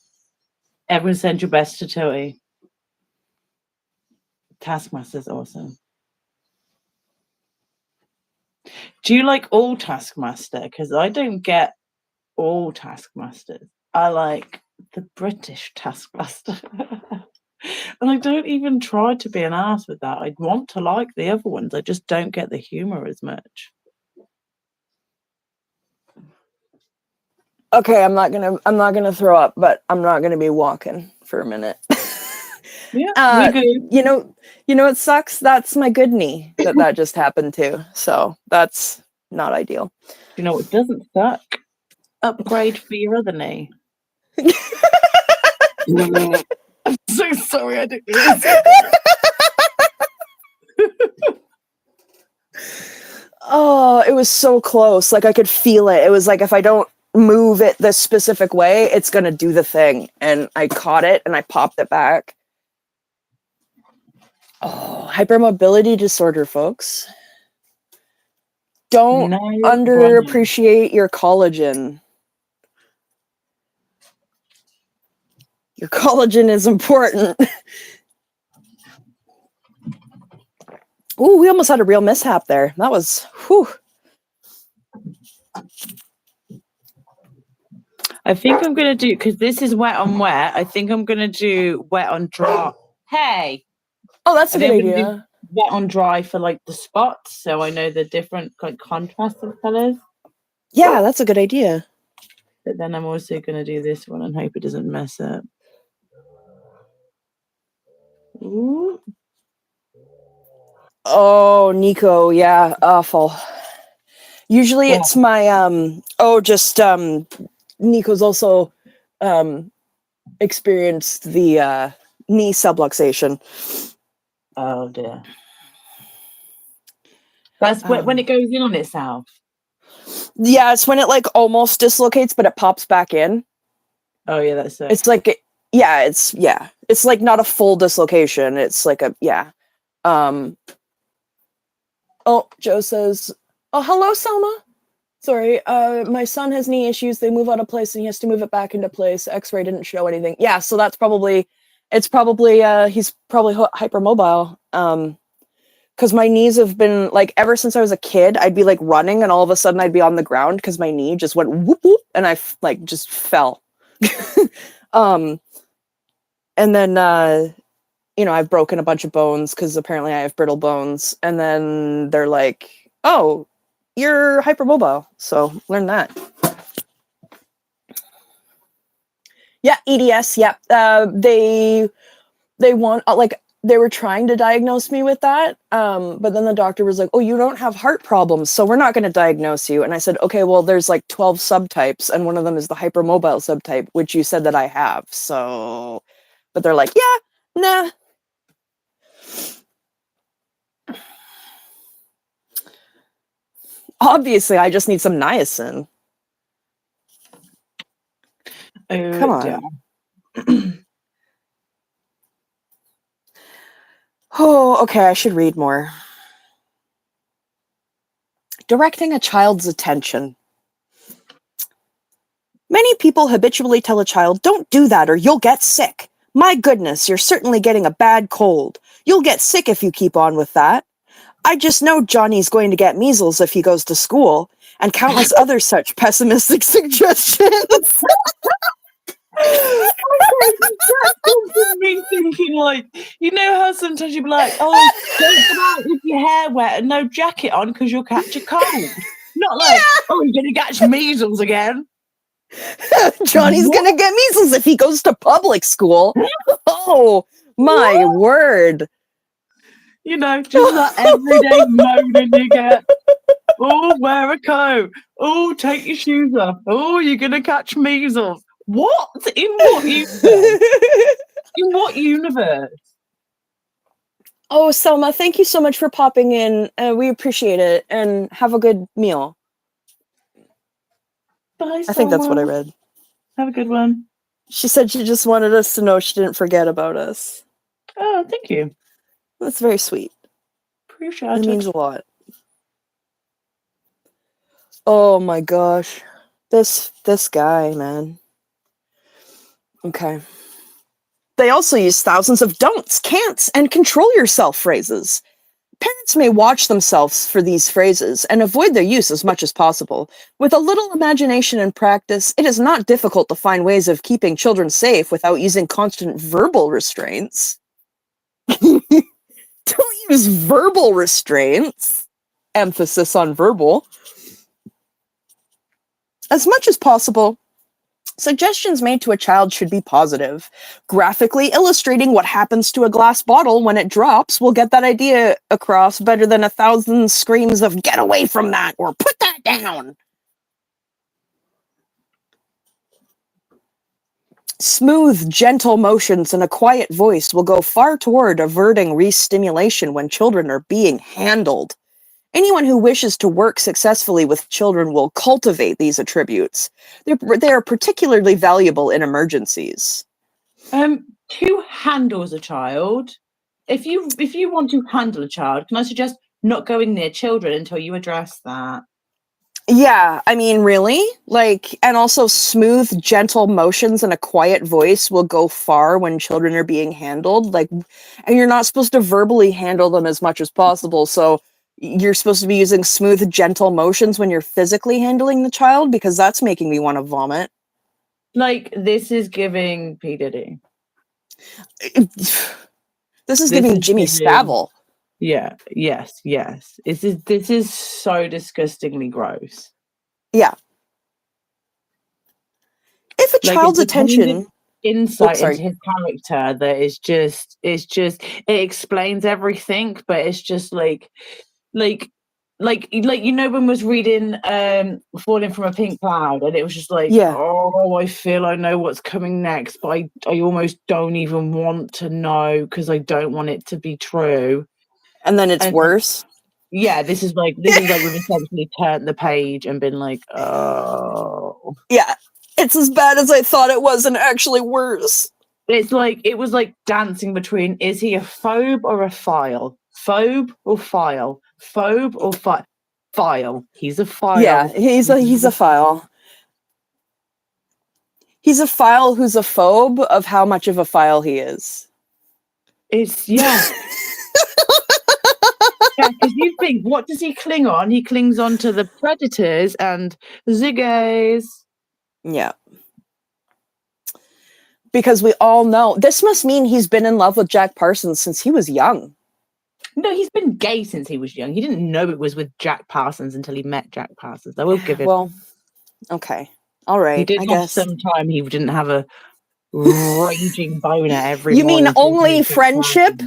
Everyone send your best to Tilty. Taskmaster's awesome. Do you like all Taskmaster? Because I don't get all Taskmasters. I like the British Taskmaster. And I don't even try to be an ass with that. I want to like the other ones. I just don't get the humor as much. Okay, I'm not gonna throw up, but I'm not gonna be walking for a minute. Yeah, you know what sucks? That's my good knee that just happened to. So that's not ideal. You know what doesn't suck? Upgrade for your other knee. sorry, I didn't mean Oh, it was so close. Like I could feel it. It was like if I don't move it this specific way, it's gonna do the thing. And I caught it and I popped it back. Oh, hypermobility disorder, folks. Don't No underappreciate your collagen. Your collagen is important. Ooh, we almost had a real mishap there. That was, whew. I think I'm going to do, because this is wet on wet, I think I'm going to do wet on dry. Hey! Oh, that's a good I'm gonna do idea. wet on dry for like the spots, so I know the different like contrasts of colours. Yeah, that's a good idea. But then I'm also going to do this one and hope it doesn't mess up. Ooh. Oh, Nico, yeah, awful. Usually it's my Nico's also experienced the knee subluxation. Oh dear. That's when it goes in on itself. Yeah, it's when it like almost dislocates, but it pops back in. Oh yeah, that's it. It's like it's like not a full dislocation. It's like a Oh, Joe says, "Oh, hello, Selma. Sorry, my son has knee issues. They move out of place, and he has to move it back into place. X-ray didn't show anything. Yeah, so that's probably he's probably hypermobile. Because my knees have been like ever since I was a kid, I'd be like running, and all of a sudden I'd be on the ground because my knee just went whoop whoop, and I like just fell. And then I've broken a bunch of bones because apparently I have brittle bones, and then they're like, "Oh, you're hypermobile," so learn that. Yeah, EDS. Yeah, they want they were trying to diagnose me with that, but then the doctor was like, "Oh, you don't have heart problems, so we're not going to diagnose you." And I said, "Okay, well, there's like 12 subtypes, and one of them is the hypermobile subtype, which you said that I have." So, but they're like, "Yeah, nah." Obviously, I just need some niacin. Come on. Oh, okay, I should read more. Directing a child's attention. Many people habitually tell a child, "Don't do that or you'll get sick. My goodness, you're certainly getting a bad cold. You'll get sick if you keep on with that. I just know Johnny's going to get measles if he goes to school," and countless other such pessimistic suggestions. Me thinking like, you know how sometimes you'd be like, "Oh, don't go out with your hair wet and no jacket on because you'll catch a cold." Not like, "Oh, you're gonna catch measles again." Johnny's gonna get measles if he goes to public school. Oh my word. You know, just that everyday moaning you get. "Oh, wear a coat. Oh, take your shoes off. Oh, you're gonna catch measles." What? In what universe? In what universe? Oh, Selma, thank you so much for popping in. We appreciate it, and have a good meal. Bye, I think that's what I read. Have a good one. She said she just wanted us to know she didn't forget about us. Oh, thank you. That's very sweet. Appreciate it. It means a lot. Oh my gosh. This guy, man. Okay. They also use thousands of don'ts, can'ts, and control yourself phrases. Parents may watch themselves for these phrases and avoid their use as much as possible. With a little imagination and practice, it is not difficult to find ways of keeping children safe without using constant verbal restraints. Don't use verbal restraints. Emphasis on verbal. As much as possible, suggestions made to a child should be positive. Graphically illustrating what happens to a glass bottle when it drops will get that idea across better than 1,000 screams of "Get away from that" or "Put that down." Smooth, gentle motions and a quiet voice will go far toward averting re-stimulation when children are being handled. Anyone who wishes to work successfully with children will cultivate these attributes. They are particularly valuable in emergencies. Who handles a child? If you want to handle a child, can I suggest not going near children until you address that? Yeah, I mean, really? And also smooth, gentle motions and a quiet voice will go far when children are being handled. And you're not supposed to verbally handle them as much as possible. So you're supposed to be using smooth, gentle motions when you're physically handling the child, because that's making me want to vomit. This is giving P. Diddy. This is giving Jimmy Savile. Yeah, yes. This is so disgustingly gross. Yeah. If a child's attention insight into his character that is just it explains everything, but it's just like when was reading Falling from a Pink Cloud, and it was just oh, I feel I know what's coming next, but I almost don't even want to know because I don't want it to be true. And then it's worse. Yeah, this is like we've essentially turned the page and been like, oh. Yeah, it's as bad as I thought it was and actually worse. It's it was like dancing between, is he a phobe or a file? Phobe or file? Phobe or file? He's a file. Yeah, he's a file. He's a file who's a phobe of how much of a file he is. Yeah, because you think, what does he cling on? He clings on to the predators and ziggays. Yeah. Because we all know, this must mean he's been in love with Jack Parsons since he was young. No, he's been gay since he was young. He didn't know it was with Jack Parsons until he met Jack Parsons. I will give it. Well, okay. All right. He did have some time he didn't have a raging boner every morning. You mean only friendship?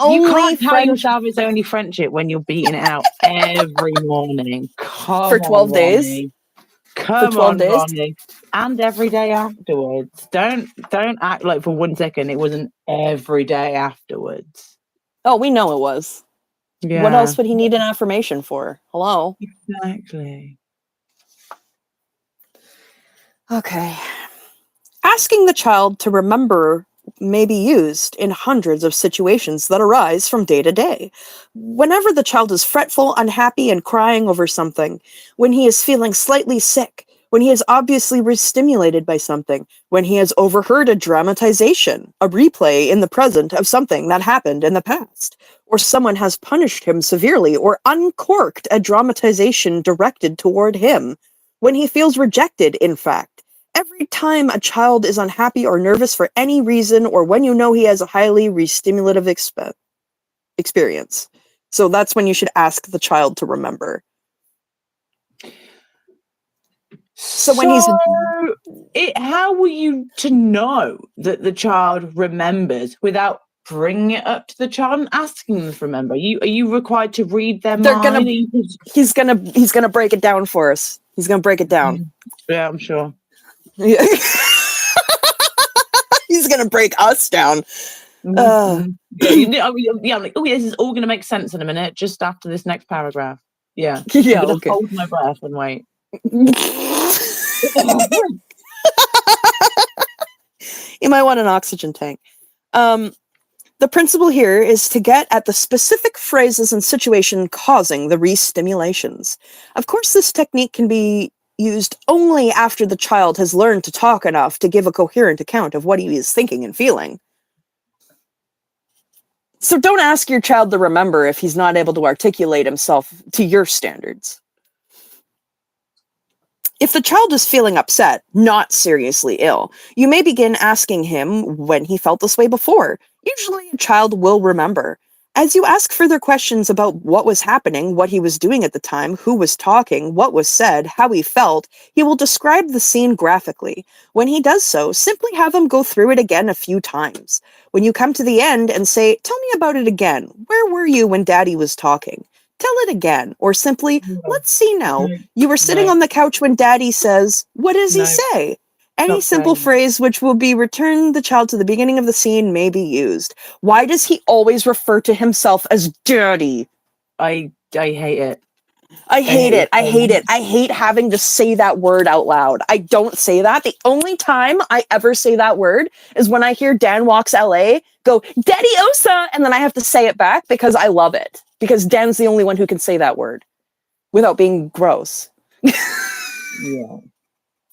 You can't tell yourself it's only friendship when you're beating it out every morning. For 12 days? Come for 12 days? Ronnie. And every day afterwards. Don't act like for 1 second it wasn't every day afterwards. Oh, we know it was. Yeah. What else would he need an affirmation for? Hello? Exactly. Okay. Asking the child to remember may be used in hundreds of situations that arise from day to day. Whenever the child is fretful, unhappy, and crying over something, when he is feeling slightly sick, when he is obviously re-stimulated by something, when he has overheard a dramatization, a replay in the present of something that happened in the past, or someone has punished him severely or uncorked a dramatization directed toward him, when he feels rejected, in fact. Every time a child is unhappy or nervous for any reason, or when you know he has a highly re-stimulative experience. So that's when you should ask the child to remember. So when how were you to know that the child remembers without bringing it up to the child and asking them to remember? Are you required to read their mind? He's gonna break it down for us. He's gonna break it down. Yeah, I'm sure. Yeah. He's gonna break us down. I'm like, oh, this is all gonna make sense in a minute, just after this next paragraph. Yeah. Yeah. I'm gonna hold my breath and wait. You might want an oxygen tank. The principle here is to get at the specific phrases and situation causing the re-stimulations. Of course, this technique can be used only after the child has learned to talk enough to give a coherent account of what he is thinking and feeling. So don't ask your child to remember if he's not able to articulate himself to your standards. If the child is feeling upset, not seriously ill, you may begin asking him when he felt this way before. Usually a child will remember. As you ask further questions about what was happening, what he was doing at the time, who was talking, what was said, how he felt, he will describe the scene graphically. When he does so, simply have him go through it again a few times. When you come to the end and say, "Tell me about it again. Where were you when Daddy was talking?" Tell it again, or simply, "Let's see now. You were sitting on the couch when Daddy says," what does he say? Any Stop simple saying phrase which will be return the child to the beginning of the scene may be used. Why does he always refer to himself as daddy? I hate it. I hate it. I so hate much. it. I hate having to say that word out loud. I don't say that. The only time I ever say that word is when I hear Dan Walks LA go, Daddy Osa, and then I have to say it back because I love it. Because Dan's the only one who can say that word without being gross. Yeah.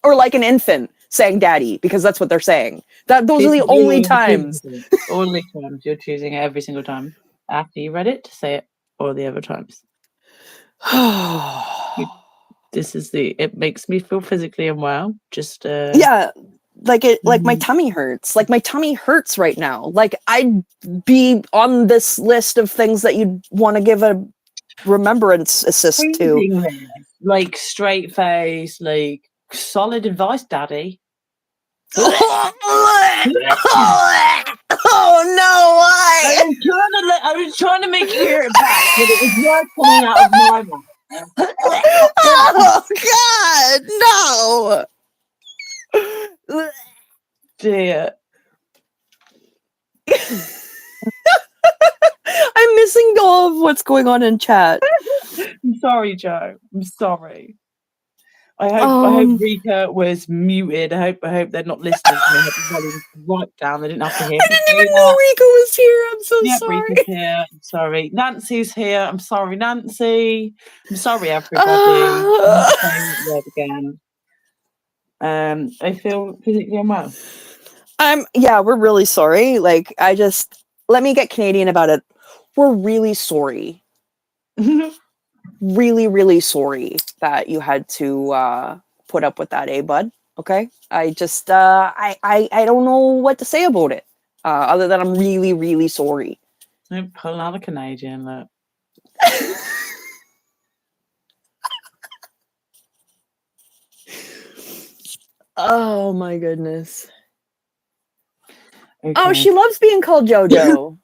Or like an infant saying daddy, because that's what they're saying. Those are This the is only your times. opportunity. Only times you're choosing it every single time. After you read it, to say it all the other times. This is it makes me feel physically unwell. Just Yeah, like my mhm. tummy hurts. Like my tummy hurts right now. Like I'd be on this list of things that you'd want to give a remembrance assist to. Reading this, like straight face, like solid advice, Daddy. Oh no, I why? was I was trying to make you hear it back, but it was words coming out of my mouth. Oh god, no. Dear. I'm missing all of what's going on in chat. I'm sorry, Joe. I'm sorry. I hope Um, Rika was muted. I hope they're not listening to me. I hope the volume's right down. They didn't have to hear I me didn't say even know that. Rico was here. I'm so Yep, sorry. Rika's here. I'm sorry. Nancy's here. I'm sorry, Nancy. I'm sorry, everybody. I'm not saying that word again. I feel physically unwell. Yeah, we're really sorry. Like, let me get Canadian about it. We're really sorry. Really, really sorry that you had to put up with that, bud? Okay? I just, I don't know what to say about it. Other than I'm really, really sorry. Don't pull out a Canadian, look. Oh my goodness. Okay. Oh, she loves being called JoJo.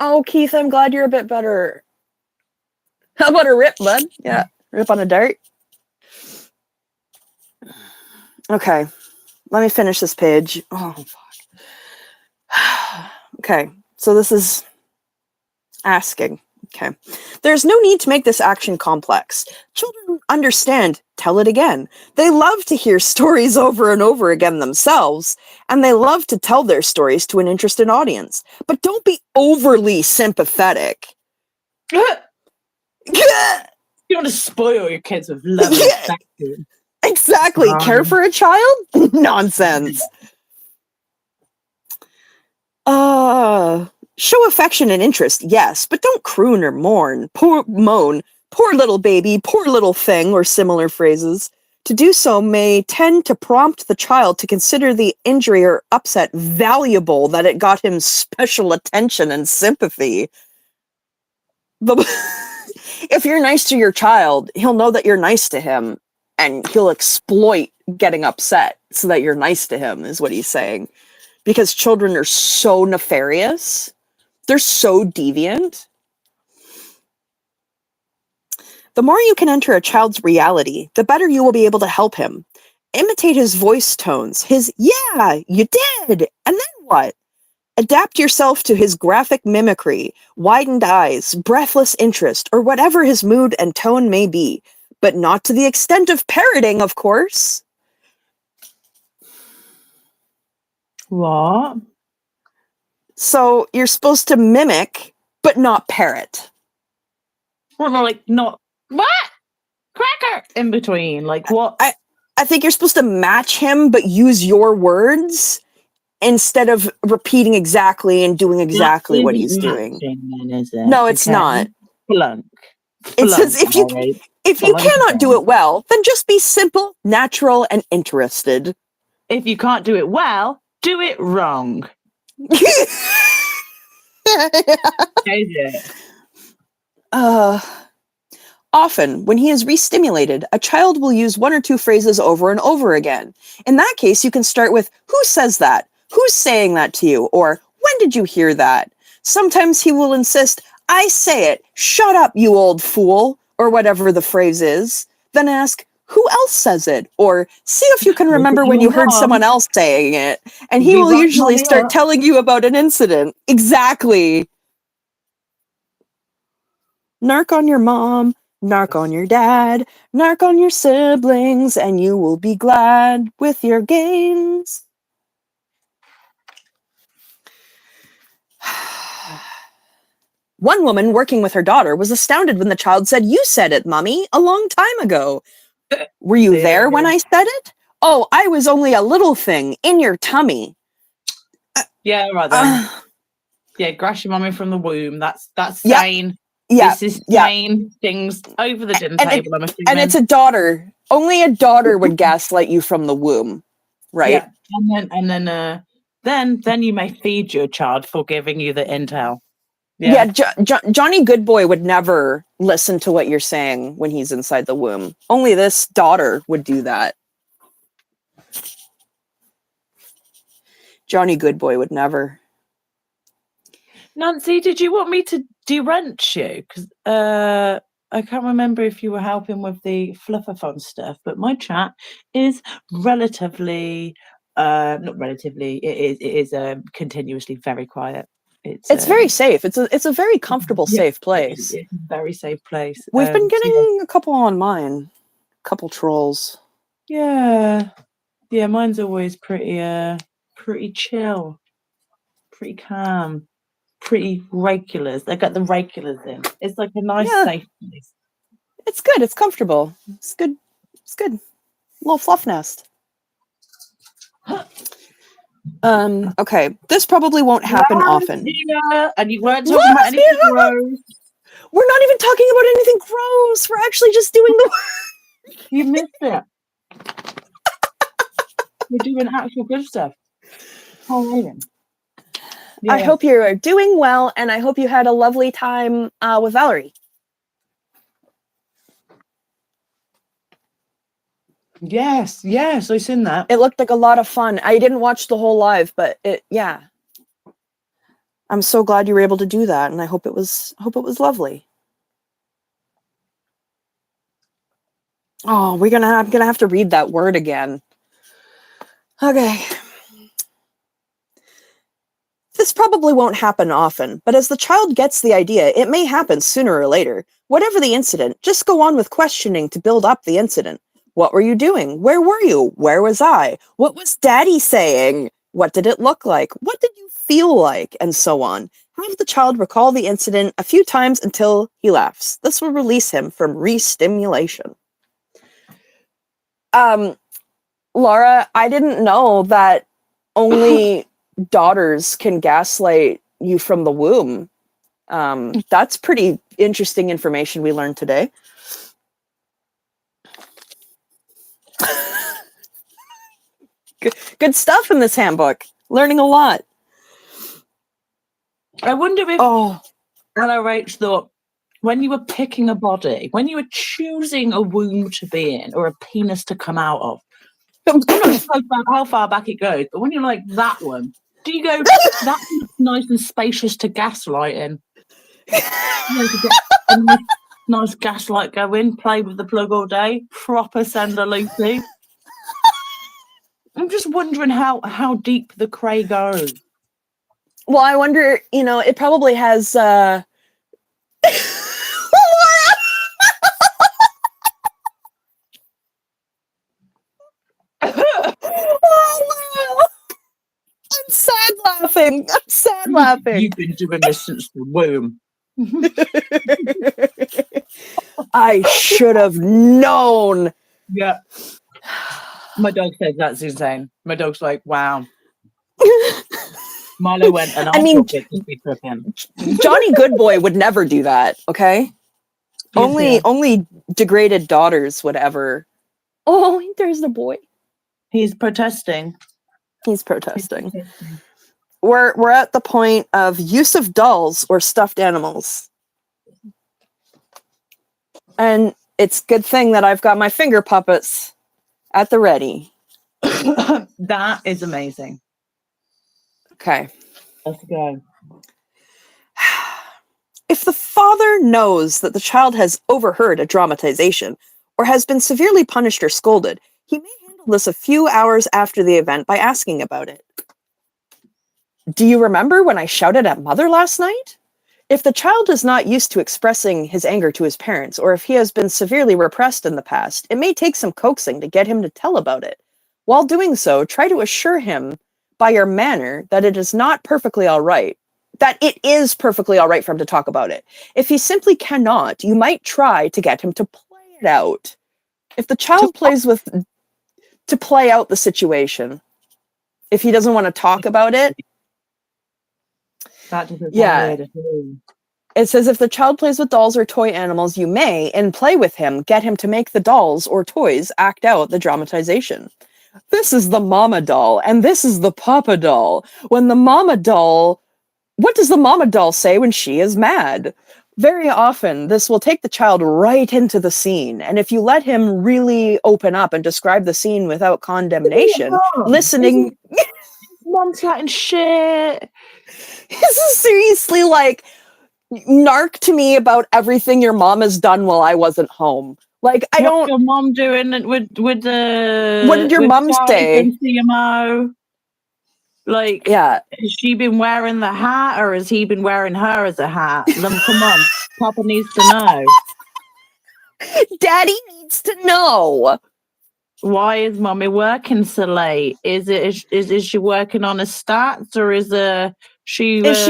Oh, Keith, I'm glad you're a bit better. How about a rip, bud? Yeah, rip on a dart. Okay, let me finish this page. Oh, fuck. Okay, so this is asking. Okay. There's no need to make this action complex. Children understand, tell it again. They love to hear stories over and over again themselves, and they love to tell their stories to an interested audience. But don't be overly sympathetic. You want to spoil your kids with love and affection. Exactly. Care for a child? Nonsense. Show affection and interest, yes, but don't croon or moan. Poor little baby, poor little thing, or similar phrases. To do so may tend to prompt the child to consider the injury or upset valuable that it got him special attention and sympathy. If you're nice to your child, he'll know that you're nice to him, and he'll exploit getting upset so that you're nice to him, is what he's saying. Because children are so nefarious. They're so deviant. The more you can enter a child's reality, the better you will be able to help him. Imitate his voice tones, his, yeah, you did, and then what? Adapt yourself to his graphic mimicry, widened eyes, breathless interest, or whatever his mood and tone may be, but not to the extent of parroting, of course. What? So you're supposed to mimic, but not parrot. Well, like, not what? Cracker in between. Like, what? I think you're supposed to match him, but use your words instead of repeating exactly and doing exactly what he's doing. Matching, then, is it? No, it's not. Flunk. It says if you cannot do it well, then just be simple, natural, and interested. If you can't do it well, do it wrong. Often, when he is re-stimulated, a child will use one or two phrases over and over again. In that case, you can start with, who says that? Who's saying that to you? Or, when did you hear that? Sometimes he will insist, I say it, shut up, you old fool, or whatever the phrase is. Then ask, who else says it? Or see if you can Look at remember when your you heard someone mom. else saying it. And he We will back usually mommy start up. telling you about an incident. Exactly. Narc on your mom, narc on your dad, narc on your siblings, and you will be glad with your gains. One woman working with her daughter was astounded when the child said, "You said it, Mummy, a long time ago." Were you there when I said it? Oh, I was only a little thing in your tummy. Yeah, right then. Yeah, grass your mummy from the womb. That's Yep, sane. yep, This is yep. sane. Things over the dinner And table, I'm and it's assuming. a daughter. Only a daughter would gaslight you from the womb, right? Yeah. And then you may feed your child for giving you the intel. Yeah, Yeah. Johnny Goodboy would never listen to what you're saying when he's inside the womb. Only this daughter would do that. Johnny Goodboy would never. Nancy, did you want me to de-wrench you? Because I can't remember if you were helping with the fluffathon stuff, but my chat is relatively, not relatively, it is continuously very quiet. It's very safe. It's a very comfortable, Yeah, safe place. it's a very safe place. We've been So yeah. getting a couple online, couple trolls. Yeah, yeah, mine's always pretty chill, pretty calm, pretty regulars. They got the regulars in. It's like a nice Yeah, safe place. it's good. It's comfortable. It's good. It's good. Little fluff nest. Okay. This probably won't happen often. Yeah, and you weren't talking about anything Lesbian! gross. We're not even talking about anything gross. We're actually just doing the work. You missed it. We're doing actual good stuff. Tolerating. I Yeah. hope you're doing well, and I hope you had a lovely time with Valerie. Yes, I've seen that. It looked like a lot of fun. I didn't watch the whole live, but yeah. I'm so glad you were able to do that, and I hope it was lovely. Oh, I'm gonna have to read that word again. Okay. This probably won't happen often, but as the child gets the idea, it may happen sooner or later. Whatever the incident, just go on with questioning to build up the incident. What were you doing? Where were you? Where was I? What was Daddy saying? What did it look like? What did you feel like? And so on. Have the child recall the incident a few times until he laughs. This will release him from re-stimulation. Laura, I didn't know that only daughters can gaslight you from the womb. That's pretty interesting information we learned today. Good stuff in this handbook. Learning a lot. I wonder if LRH thought when you were picking a body, when you were choosing a womb to be in or a penis to come out of, I'm not sure how far back it goes, but when you're like that one, do you go, that's nice and spacious to gaslight in? To get a nice gaslight going, play with the plug all day, proper sender Lucy. I'm just wondering how deep the cray goes. Well, I wonder, it probably has I'm sad laughing. You've been doing this since the womb. I should have known. Yeah. My dog says that's insane. My dog's like, wow. Milo went, and I mean, Johnny Goodboy would never do that, okay? Only degraded daughters would ever. Oh, there's the boy. He's protesting. We're at the point of use of dolls or stuffed animals. And it's a good thing that I've got my finger puppets at the ready. That is amazing. Okay. Let's go. If the father knows that the child has overheard a dramatization, or has been severely punished or scolded, he may handle this a few hours after the event by asking about it. Do you remember when I shouted at Mother last night? If the child is not used to expressing his anger to his parents, or if he has been severely repressed in the past, it may take some coaxing to get him to tell about it. While doing so, try to assure him by your manner that it is not perfectly all right, that it is perfectly all right for him to talk about it. If he simply cannot, you might try to get him to play it out. If the child plays with, to play out the situation, if he doesn't want to talk about it, That doesn't sound yeah. weird at all. It says if the child plays with dolls or toy animals, you may, in play with him, get him to make the dolls or toys act out the dramatization. This is the mama doll, and this is the papa doll. When the mama doll, what does the mama doll say when she is mad? Very often, this will take the child right into the scene, and if you let him really open up and describe the scene without condemnation, listening... Mom chatting shit. This is seriously like, narc to me about everything your mom has done while I wasn't home. Like, I don't... What's your mom doing with the... What did your mom say? From CMO? Like, yeah. Has she been wearing the hat, or has he been wearing her as a hat? Come on, Papa needs to know. Daddy needs to know. Why is Mommy working so late? Is she working on her stats, or is she with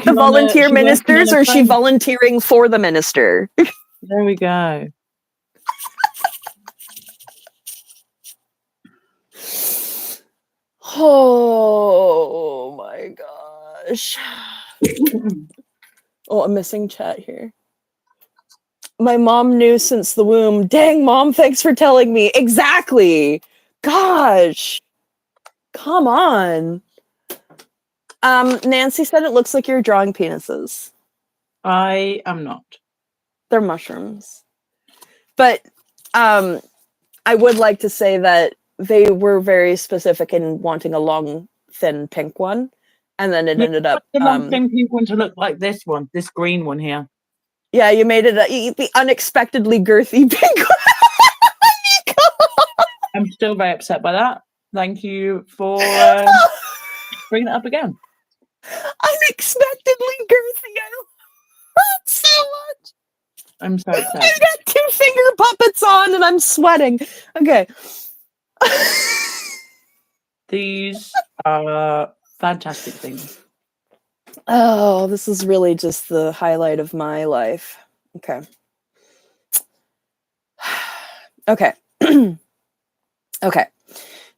the volunteer ministers, or is she volunteering for the minister? There we go. Oh my gosh. Oh, I'm missing chat here. My mom knew since the womb. Dang, Mom, thanks for telling me. Exactly. Gosh. Come on. Nancy said it looks like you're drawing penises. I am not. They're mushrooms. But I would like to say that they were very specific in wanting a long, thin pink one. And then it ended up... the long, thin pink one to look like this one, this green one here. Yeah, you made it the unexpectedly girthy pink one. I'm still very upset by that. Thank you for bringing it up again. Unexpectedly girthy. I love it so much. I'm so upset. I've got 2 finger puppets on and I'm sweating. Okay. These are fantastic things. Oh, this is really just the highlight of my life. Okay. Okay. Okay.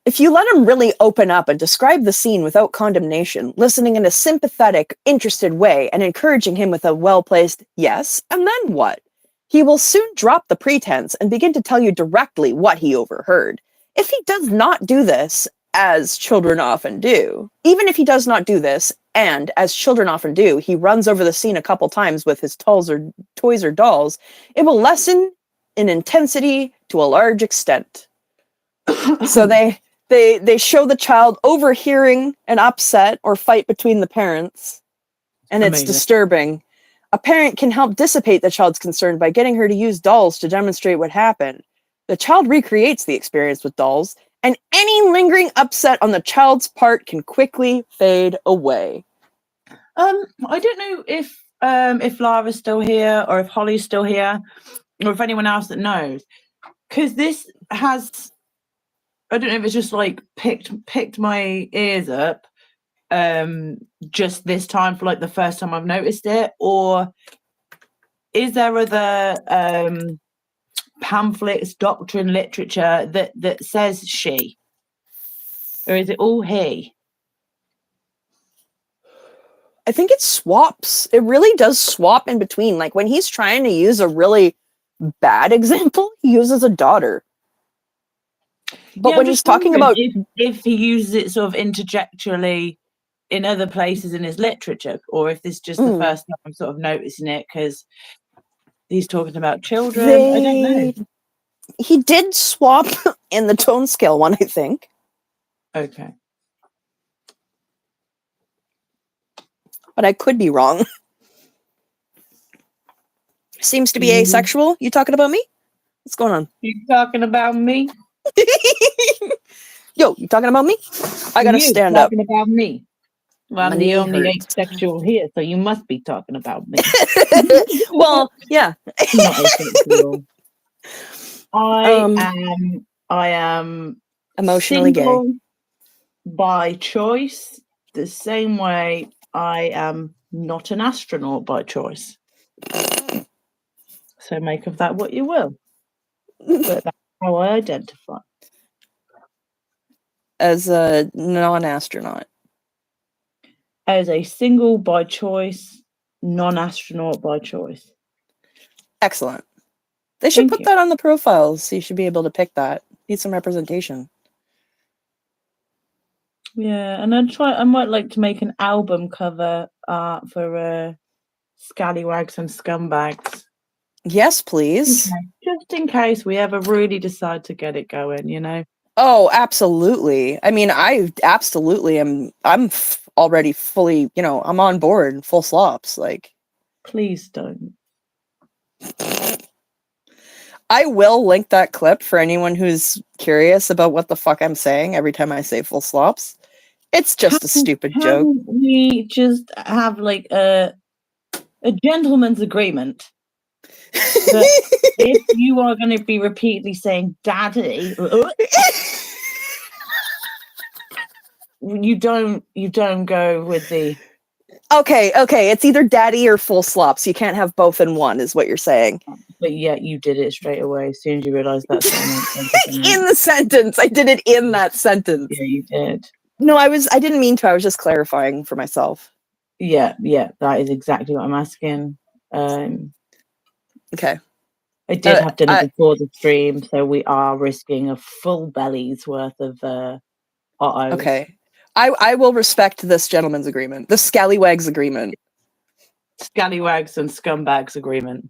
If you let him really open up and describe the scene without condemnation, listening in a sympathetic, interested way, and encouraging him with a well-placed yes, and then what? He will soon drop the pretense and begin to tell you directly what he overheard. If he does not do this, as children often do, even if he does not do this, and as children often do, he runs over the scene a couple times with his toys or dolls, it will lessen in intensity to a large extent. So they show the child overhearing an upset or fight between the parents, and it's disturbing. A parent can help dissipate the child's concern by getting her to use dolls to demonstrate what happened. The child recreates the experience with dolls, and any lingering upset on the child's part can quickly fade away. I don't know if Lara's still here, or if Holly's still here, or if anyone else that knows, because this has... I don't know if it's just like picked my ears up just this time for like the first time I've noticed it, or is there other pamphlets, doctrine, literature that says she, or is it all he? I think it swaps. It really does swap in between. Like when he's trying to use a really bad example, he uses a daughter. But when he's talking about... if he uses it sort of interjectually in other places in his literature, or if this is just the first time I'm sort of noticing it because he's talking about children. I don't know. He did swap in the tone scale one, I think. Okay. But I could be wrong. Seems to be asexual. You talking about me? What's going on? You talking about me? Yo, you talking about me? I gotta stand up. Talking about me. Well, My I'm the knee only hurts. asexual here, so you must be talking about me. Well, yeah. Not asexual. Um, I am Emotionally single gay. by choice, the same way I am not an astronaut by choice. So make of that what you will. But that's how I identify. As a non-astronaut. As a single by choice, non-astronaut by choice. Excellent. They should Thank put you. that on the profiles, so you should be able to pick that. Need some representation. Yeah, and I might like to make an album cover art for Scallywags and Scumbags. Yes, please. Just in case we ever really decide to get it going, you know? Oh, absolutely. I mean, I absolutely am. I'm already fully, I'm on board, full slops. Like, Please don't. I will link that clip for anyone who's curious about what the fuck I'm saying every time I say full slops. It's just a stupid joke. Can we just have like a gentleman's agreement that if you are going to be repeatedly saying "daddy," you don't go with the. Okay. It's either daddy or full slops. You can't have both in one, is what you're saying. But yet you did it straight away as soon as you realised that's In the sentence. I did it in that sentence. Yeah, you did. No, I didn't mean to. I was just clarifying for myself. Yeah, that is exactly what I'm asking. Okay. I did have dinner before the stream, so we are risking a full belly's worth of hot Irish. Okay. I will respect this gentleman's agreement. The Scallywags agreement. Scallywags and Scumbags agreement.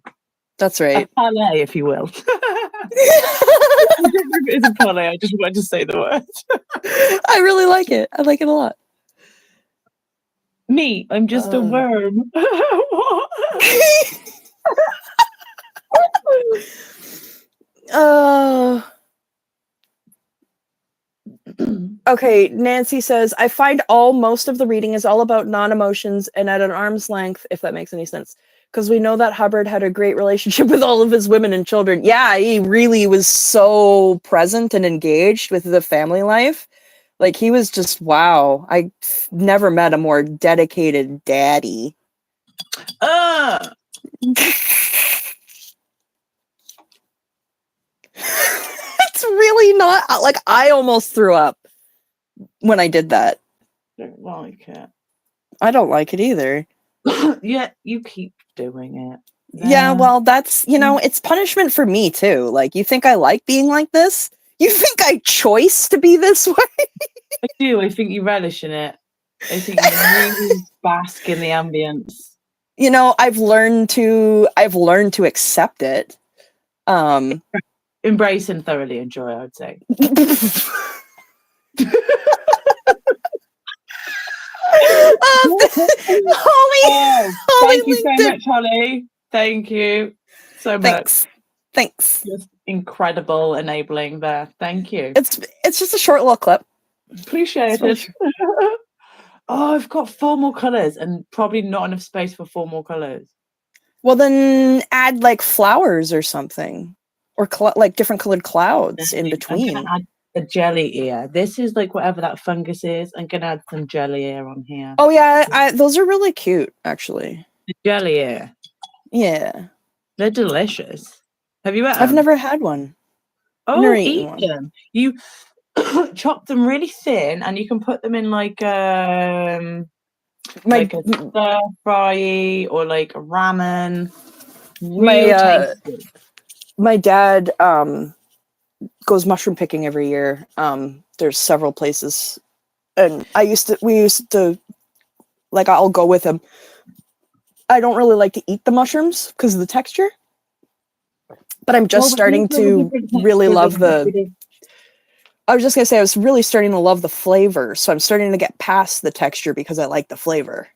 That's right. A parlay, if you will. It's a parlay. I just wanted to say the word. I really like it. I like it a lot. Me, I'm just a worm. Okay, Nancy says, I find most of the reading is all about non-emotions and at an arm's length, if that makes any sense. Because we know that Hubbard had a great relationship with all of his women and children. Yeah, he really was so present and engaged with the family life. Like, he was just, wow. I never met a more dedicated daddy. It's really not, like, I almost threw up when I did that. Don't like it. I don't like it either. Yeah, you keep doing it. Yeah, well, that's, it's punishment for me too. Like, you think I like being like this? You think I choice to be this way? I do. I think you relish in it. I think you really bask in the ambience. I've learned to accept it. Embrace and thoroughly enjoy, I would say. Holly, thank you so much, Holly. Thank you so much. Thanks. Just incredible enabling there. Thank you. It's just a short little clip. Appreciate it. I've got 4 more colours and probably not enough space for 4 more colours. Well, then add like flowers or something, or like different colored clouds in between. I'm gonna add a jelly ear. This is like whatever that fungus is. I'm gonna add some jelly ear on here. Oh yeah, those are really cute, actually. The jelly ear. Yeah, they're delicious. Have you ever? I've never had one. Oh, eat them. You chop them really thin, and you can put them in like a stir fry or like a ramen. My dad goes mushroom picking every year. There's several places, and we used to like, I'll go with him. I don't really like to eat the mushrooms because of the texture, but I'm just starting to really love I was just gonna say I was really starting to love the flavor, so I'm starting to get past the texture because I like the flavor.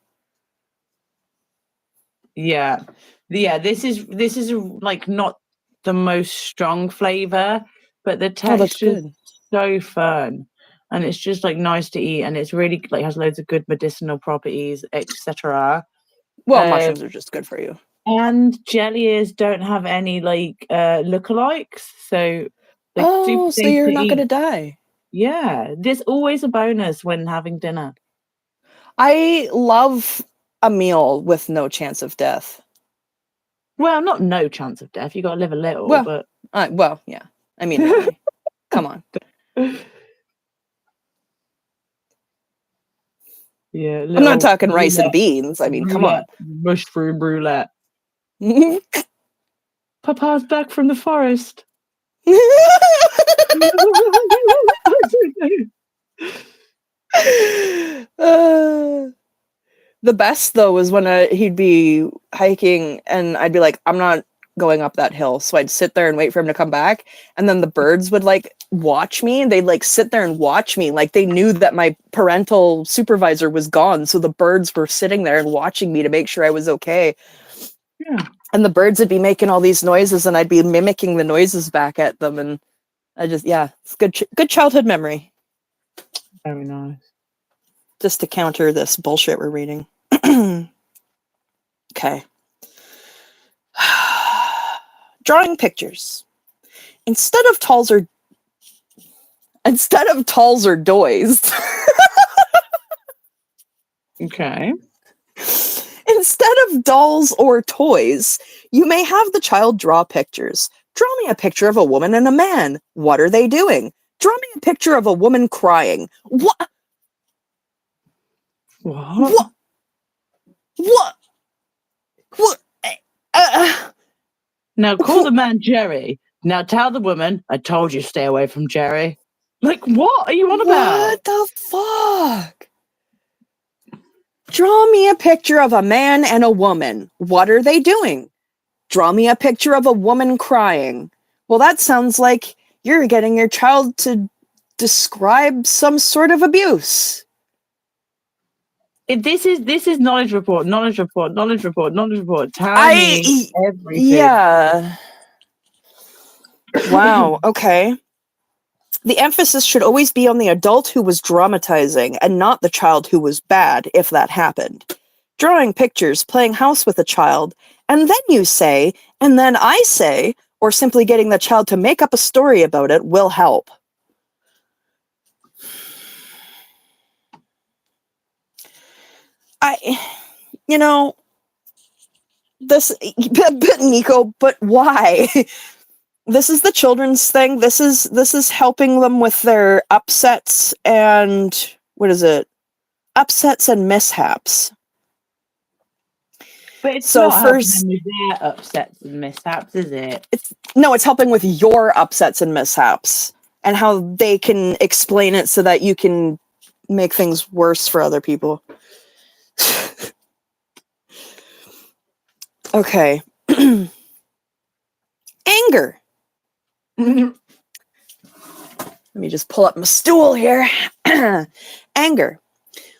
Yeah, This is like not the most strong flavor, but the Oh, that's texture is good. so fun, and it's just like nice to eat, and it's really like has loads of good medicinal properties, etc. Well, mushrooms are just good for you. And jelly ears don't have any like lookalikes, so they're super So safe you're to not eat. gonna die. Yeah, there's always a bonus when having dinner. I love a meal with no chance of death. Well, not no chance of death. You got to live a little, Well, but well, yeah. I mean, really. Come on. yeah, I'm not talking rice and beans. I mean, come on. Mushroom roulette. Papa's back from the forest. The best though was when he'd be hiking and I'd be like, I'm not going up that hill. So I'd sit there and wait for him to come back. And then the birds would like watch me. They'd like sit there and watch me. Like they knew that my parental supervisor was gone. So the birds were sitting there and watching me to make sure I was okay. Yeah. And the birds would be making all these noises and I'd be mimicking the noises back at them. And I just, it's good childhood memory. Very nice. Just to counter this bullshit we're reading. Okay. Drawing pictures. Instead of talls or doys. Okay. Instead of dolls or toys, you may have the child draw pictures. Draw me a picture of a woman and a man. What are they doing? Draw me a picture of a woman crying. What? What? Now call the man Jerry. Now tell the woman, I told you stay away from Jerry. Like, what are you on about? What the fuck? Draw me a picture of a man and a woman. What are they doing? Draw me a picture of a woman crying. Well, that sounds like you're getting your child to describe some sort of abuse. This is knowledge report. Tell me everything. Yeah. Wow. Okay. The emphasis should always be on the adult who was dramatizing and not the child who was bad, if that happened. Drawing pictures, playing house with a child, and then you say, and then I say, or simply getting the child to make up a story about it will help. This, Nico, but why? This is the children's thing. This is helping them with their upsets and upsets and mishaps. But it's not helping them with their upsets and mishaps, is it? It's helping with your upsets and mishaps and how they can explain it so that you can make things worse for other people. Okay. Anger. Let me just pull up my stool here. Anger.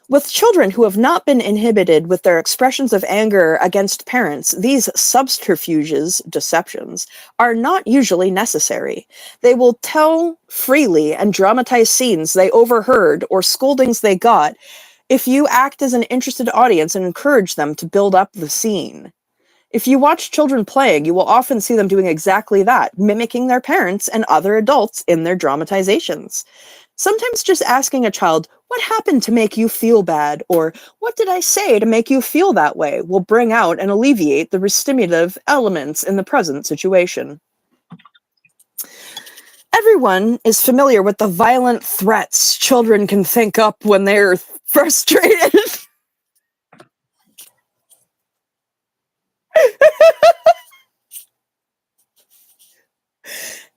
With children who have not been inhibited with their expressions of anger against parents, these subterfuges, deceptions, are not usually necessary. They will tell freely and dramatize scenes they overheard or scoldings they got if you act as an interested audience and encourage them to build up the scene. If you watch children playing, you will often see them doing exactly that, mimicking their parents and other adults in their dramatizations. Sometimes just asking a child, what happened to make you feel bad? Or what did I say to make you feel that way? Will bring out and alleviate the stimulative elements in the present situation. Everyone is familiar with the violent threats children can think up when they're frustrated.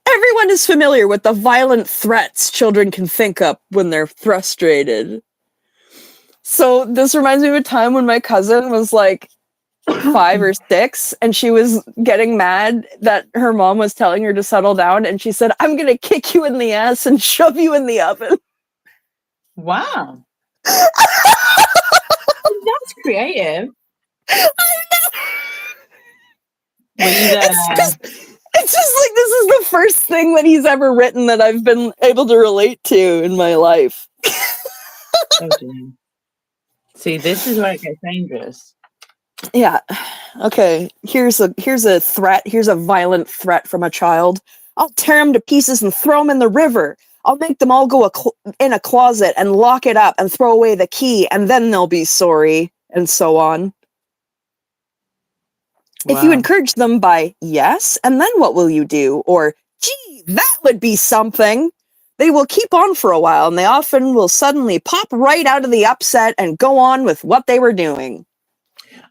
Everyone is familiar with the violent threats children can think up when they're frustrated. So this reminds me of a time when my cousin was like 5 or 6 and she was getting mad that her mom was telling her to settle down and she said, I'm going to kick you in the ass and shove you in the oven. Wow. That's creative. Were you there? It's just like this is the first thing that he's ever written that I've been able to relate to in my life. Oh, dear. See, this is where it gets dangerous. Yeah. Okay. Here's a threat. Here's a violent threat from a child. I'll tear him to pieces and throw him in the river. I'll make them all go in a closet and lock it up and throw away the key, and then they'll be sorry, and so on. If you Wow. encourage them by yes, and then what will you do? Or, gee, that would be something. They will keep on for a while, and they often will suddenly pop right out of the upset and go on with what they were doing.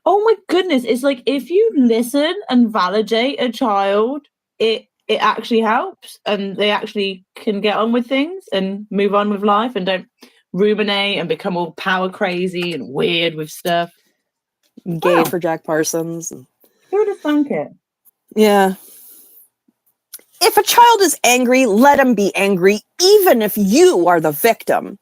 Oh my goodness. It's like if you listen and validate a child, it actually helps, and they actually can get on with things and move on with life and don't ruminate and become all power crazy and weird with stuff. Gay for Jack Parsons. Who would have thunk it? Yeah. If a child is angry, let him be angry, even if you are the victim.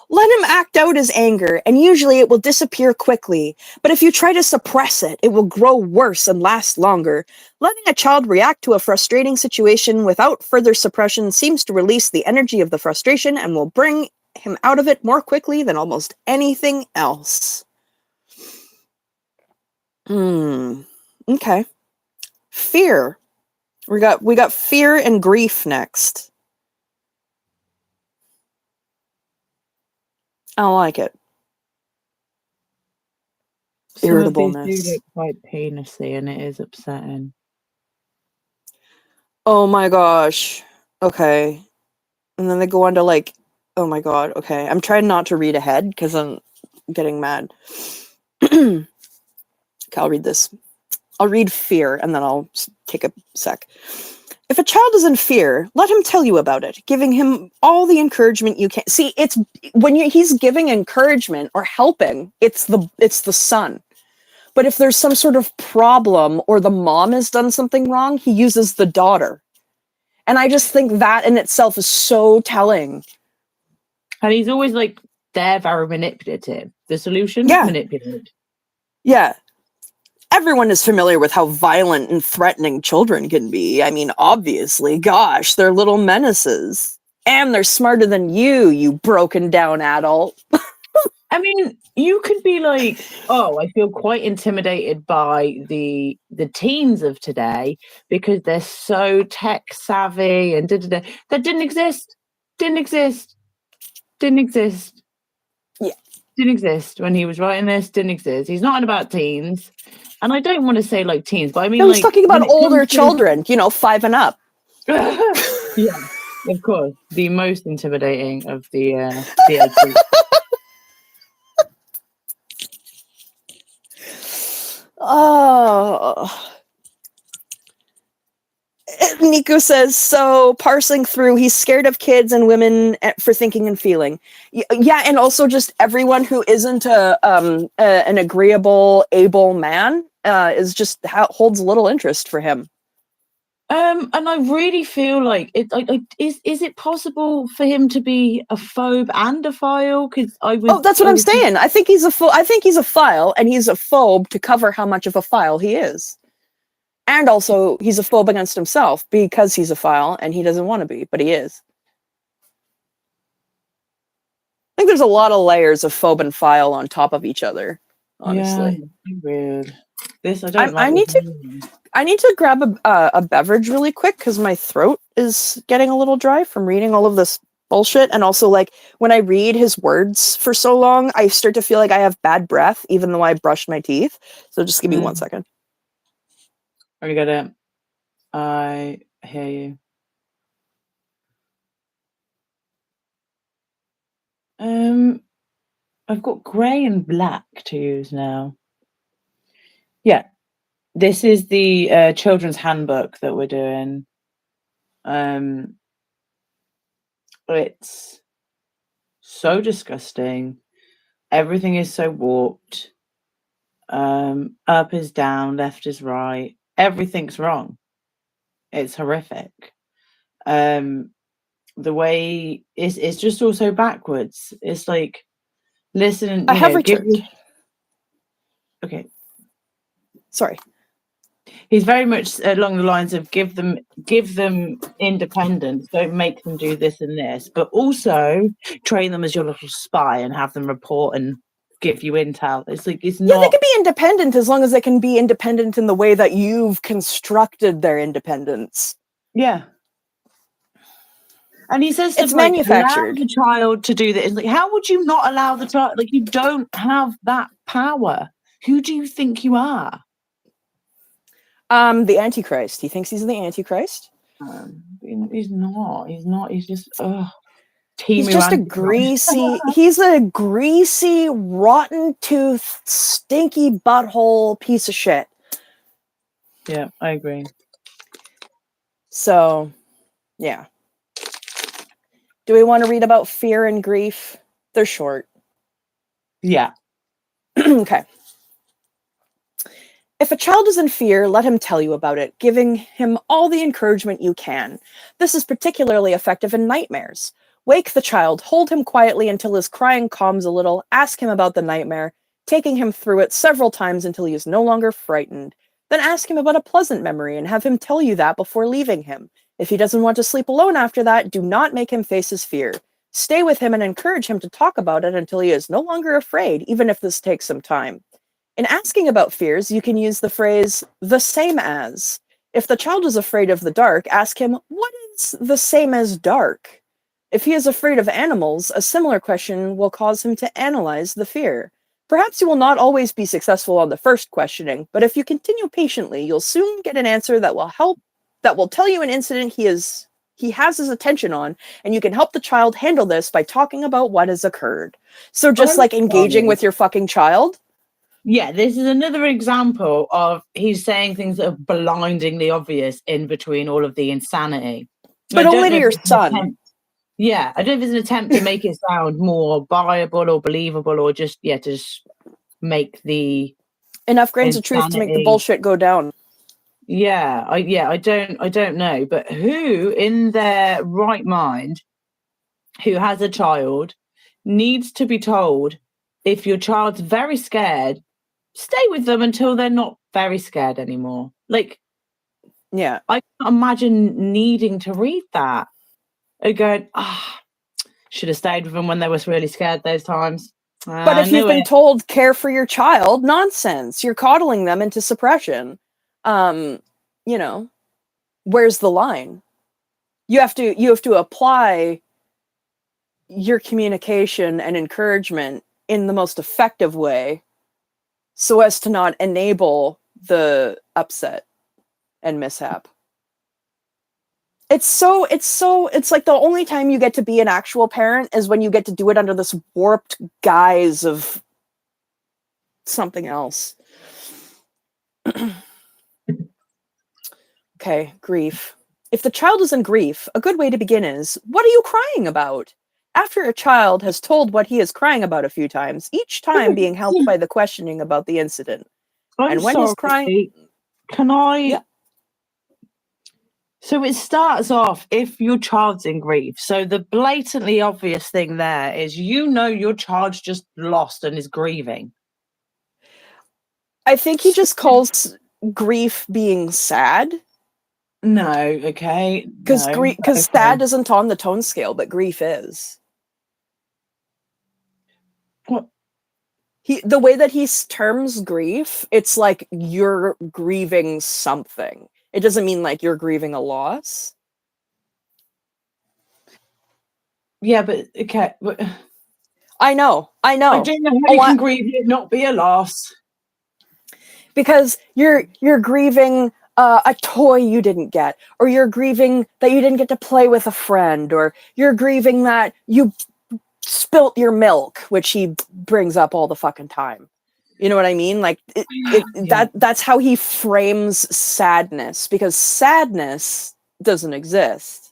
Let him act out his anger, and usually it will disappear quickly. But if you try to suppress it, it will grow worse and last longer. Letting a child react to a frustrating situation without further suppression seems to release the energy of the frustration and will bring him out of it more quickly than almost anything else. Okay. Fear. We got fear and grief next. I don't like it. Irritableness. Some of these do look quite penisy, and it is upsetting. Oh my gosh. Okay. And then they go on to like, oh my god. Okay. I'm trying not to read ahead because I'm getting mad. Okay, I'll read this. I'll read fear and then I'll take a sec. If a child is in fear, let him tell you about it, giving him all the encouragement you can. See, it's when he's giving encouragement or helping, it's the son. But if there's some sort of problem or the mom has done something wrong, he uses the daughter. And I just think that in itself is so telling. And he's always like, they're very manipulative. The solution? Yeah. Manipulate. Yeah. Everyone is familiar with how violent and threatening children can be. I mean, obviously, gosh, they're little menaces. And they're smarter than you broken down adult. I mean, you could be like, oh, I feel quite intimidated by the teens of today because they're so tech savvy and da-da-da. That didn't exist. Didn't exist. Yeah. Didn't exist when he was writing this. Didn't exist. He's not on about teens. And I don't want to say like teens, but I mean, no, like, he's talking about older children, 5 and up. Yeah, of course. The most intimidating of the age group. Oh. Nico says, so parsing through, he's scared of kids and women for thinking and feeling. Yeah, and also just everyone who isn't an agreeable, able man is just holds little interest for him. And I really feel like it. Is it possible for him to be a phobe and a file? Because that's what I'm saying. I think he's a file, and he's a phobe to cover how much of a file he is. And also, he's a phobe against himself because he's a file and he doesn't want to be, but he is. I think there's a lot of layers of phobe and file on top of each other, honestly. Yeah, weird. This I need to grab a beverage really quick because my throat is getting a little dry from reading all of this bullshit. And also, like, when I read his words for so long, I start to feel like I have bad breath, even though I brushed my teeth. So just give me 1 second. I get it. I hear you. I've got grey and black to use now. Yeah, this is the children's handbook that we're doing. It's so disgusting. Everything is so warped. Up is down, left is right. Everything's wrong. It's horrific. The way it's just also backwards. It's like, listen, I have returned. Okay. Sorry. He's very much along the lines of give them independence, don't make them do this and this, but also train them as your little spy and have them report and give you intel. It's like it's Yeah, not. they can be independent as long as they can be independent in the way that you've constructed their independence. Yeah. And he says It's stuff like, allow manufactured. the child to do this. Like, how would you not allow the child? Like, you don't have that power. Who do you think you are? The Antichrist. He thinks he's the Antichrist. He's not. He's not. He's just He's just a greasy. He's a greasy, rotten tooth, stinky butthole piece of shit. Yeah, I agree. So, yeah. Do we want to read about fear and grief? They're short. Yeah. Okay. If a child is in fear, let him tell you about it, giving him all the encouragement you can. This is particularly effective in nightmares. Wake the child, hold him quietly until his crying calms a little, ask him about the nightmare, taking him through it several times until he is no longer frightened. Then ask him about a pleasant memory and have him tell you that before leaving him. If he doesn't want to sleep alone after that, do not make him face his fear. Stay with him and encourage him to talk about it until he is no longer afraid, even if this takes some time. In asking about fears, you can use the phrase, the same as. If the child is afraid of the dark, ask him, what is the same as dark? If he is afraid of animals, a similar question will cause him to analyze the fear. Perhaps you will not always be successful on the first questioning, but if you continue patiently, you'll soon get an answer that will tell you an incident he has his attention on, and you can help the child handle this by talking about what has occurred. So just like engaging with your fucking child. Yeah, this is another example of he's saying things that are blindingly obvious in between all of the insanity. But only to your son. Yeah, I don't know if it's an attempt to make it sound more viable or believable, or just make the enough grains of truth to make the bullshit go down. Yeah, I don't know, but who in their right mind, who has a child, needs to be told if your child's very scared, stay with them until they're not very scared anymore. Like, yeah, I can't imagine needing to read that and going, should have stayed with them when they were really scared those times. But if you've been told care for your child, nonsense. You're coddling them into suppression. Where's the line? You have to apply your communication and encouragement in the most effective way so as to not enable the upset and mishap. It's like the only time you get to be an actual parent is when you get to do it under this warped guise of something else. Okay, grief. If the child is in grief, a good way to begin is, what are you crying about? After a child has told what he is crying about a few times, each time being helped by the questioning about the incident. And when he's crying, can I... Yeah. So it starts off, if your child's in grief. So the blatantly obvious thing there is, your child's just lost and is grieving. I think he just calls grief being sad. No, okay. Because sad isn't on the tone scale, but grief is. What? The way that he terms grief, it's like you're grieving something. It doesn't mean like you're grieving a loss. Yeah, but okay. I know. I don't know how you can grieve it not be a loss. Because you're grieving a toy you didn't get, or you're grieving that you didn't get to play with a friend, or you're grieving that you spilt your milk, which he brings up all the fucking time. You know what I mean? Like that's how he frames sadness, because sadness doesn't exist.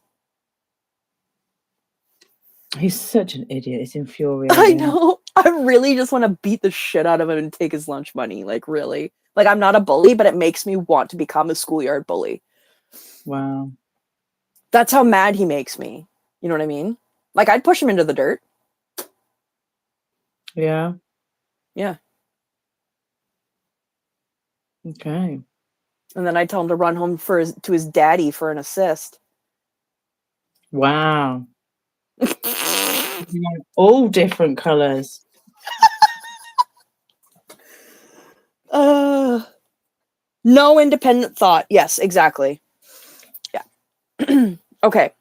He's such an idiot. It's infuriating. I know. I really just want to beat the shit out of him and take his lunch money. Like, really. Like, I'm not a bully, but it makes me want to become a schoolyard bully. Wow. That's how mad he makes me. You know what I mean? Like, I'd push him into the dirt. Yeah. Yeah. Okay. And then I tell him to run home to his daddy for an assist. Wow. All different colors. No independent thought. Yes, exactly. Yeah. Okay.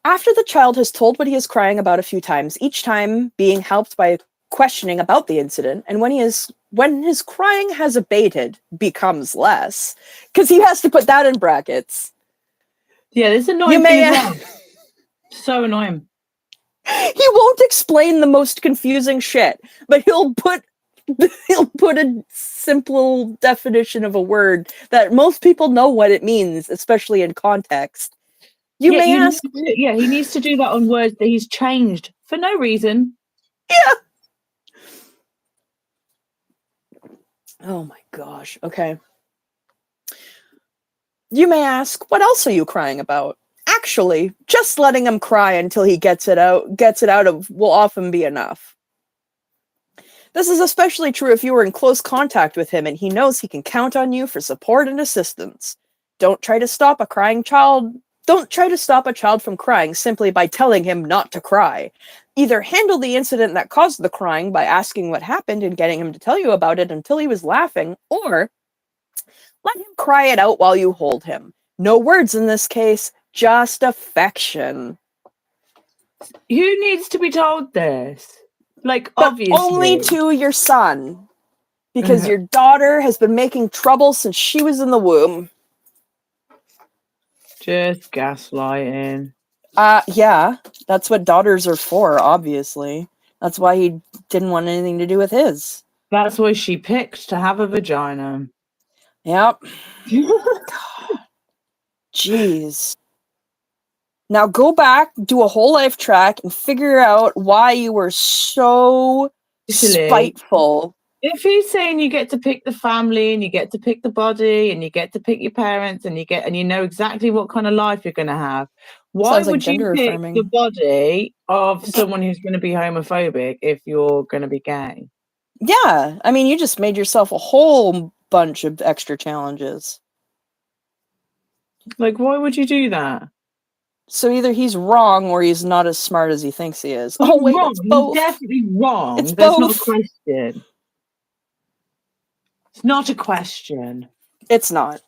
After the child has told what he is crying about a few times, each time being helped by questioning about the incident, and when his crying has abated, becomes less, because he has to put that in brackets. Yeah, this is annoying thing as well. So annoying. He won't explain the most confusing shit, but he'll put a simple definition of a word that most people know what it means, especially in context. You may ask. He needs to do that on words that he's changed for no reason. Yeah. Oh my gosh. Okay. You may ask, what else are you crying about? Actually, just letting him cry until he gets it out of will often be enough. This is especially true if you are in close contact with him and he knows he can count on you for support and assistance. Don't try to stop a child from crying simply by telling him not to cry. Either handle the incident that caused the crying by asking what happened and getting him to tell you about it until he was laughing, or let him cry it out while you hold him. No words in this case, just affection. Who needs to be told this? Like, but obviously. Only to your son. Because your daughter has been making trouble since she was in the womb. Just gaslighting. Yeah. That's what daughters are for, obviously. That's why he didn't want anything to do with his. That's why she picked to have a vagina. Yep. Jeez. Now go back, do a whole life track, and figure out why you were so spiteful. If he's saying you get to pick the family and you get to pick the body and you get to pick your parents and you know exactly what kind of life you're going to have, why would you pick the body of someone who's going to be homophobic if you're going to be gay? Yeah, I mean, you just made yourself a whole bunch of extra challenges. Like, why would you do that? So either he's wrong or he's not as smart as he thinks he is. He's wrong. It's both. He's definitely wrong. It's That's both. Not a question. It's not a question. It's not.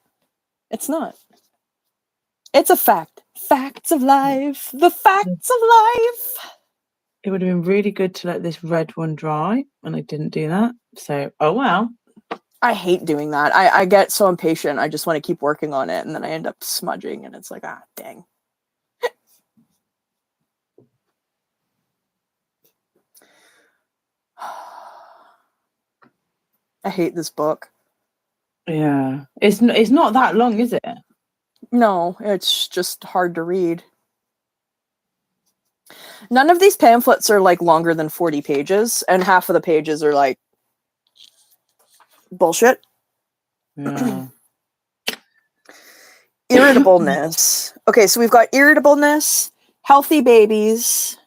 It's not. It's a fact. Facts of life. The facts of life. It would have been really good to let this red one dry, and I didn't do that. So, oh well. I hate doing that. I get so impatient. I just want to keep working on it, and then I end up smudging, and it's like, dang. I hate this book. Yeah. It's not that long, is it? No, it's just hard to read. None of these pamphlets are like longer than 40 pages, and half of the pages are like bullshit. Yeah. Irritableness. Okay, so we've got irritableness, healthy babies,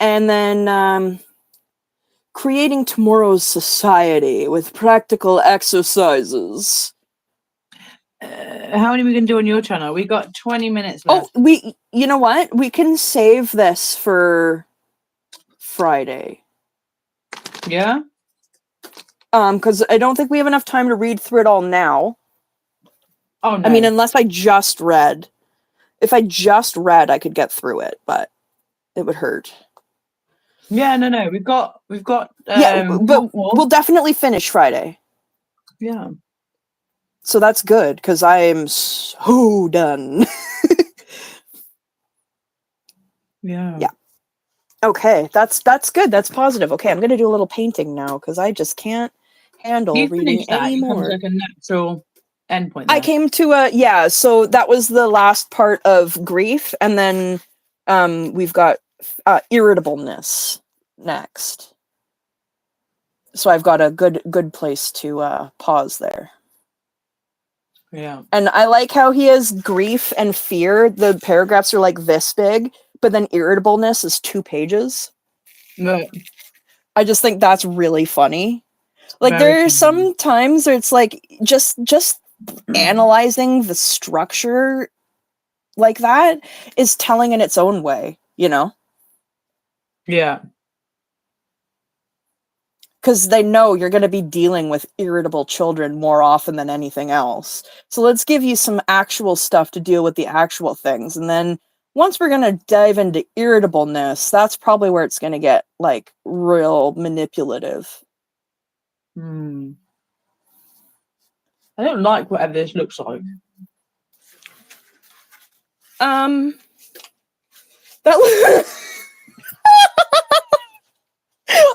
and then creating tomorrow's society with practical exercises. How many are we going to do on your channel? We got 20 minutes left. Oh, you know what? We can save this for Friday. Yeah? Because I don't think we have enough time to read through it all now. Oh, no. I mean, unless I just read. If I just read, I could get through it, but it would hurt. Yeah, no. We've got. Yeah, but we'll definitely finish Friday. Yeah. So that's good because I am so done. Yeah. Yeah. Okay, that's good. That's positive. Okay, I'm gonna do a little painting now because I just can't handle reading anymore. Like a natural endpoint. I came to so that was the last part of grief, and then we've got irritableness next. So I've got a good place to pause there. Yeah. And I like how he has grief and fear. The paragraphs are like this big, but then irritableness is 2 pages. No. I just think that's really funny. Like Very there are common. some times where it's like just analyzing the structure like that is telling in its own way, you know? Yeah. Because they know you're going to be dealing with irritable children more often than anything else. So let's give you some actual stuff to deal with the actual things. And then once we're going to dive into irritableness, that's probably where it's going to get like real manipulative. I don't like whatever this looks like. That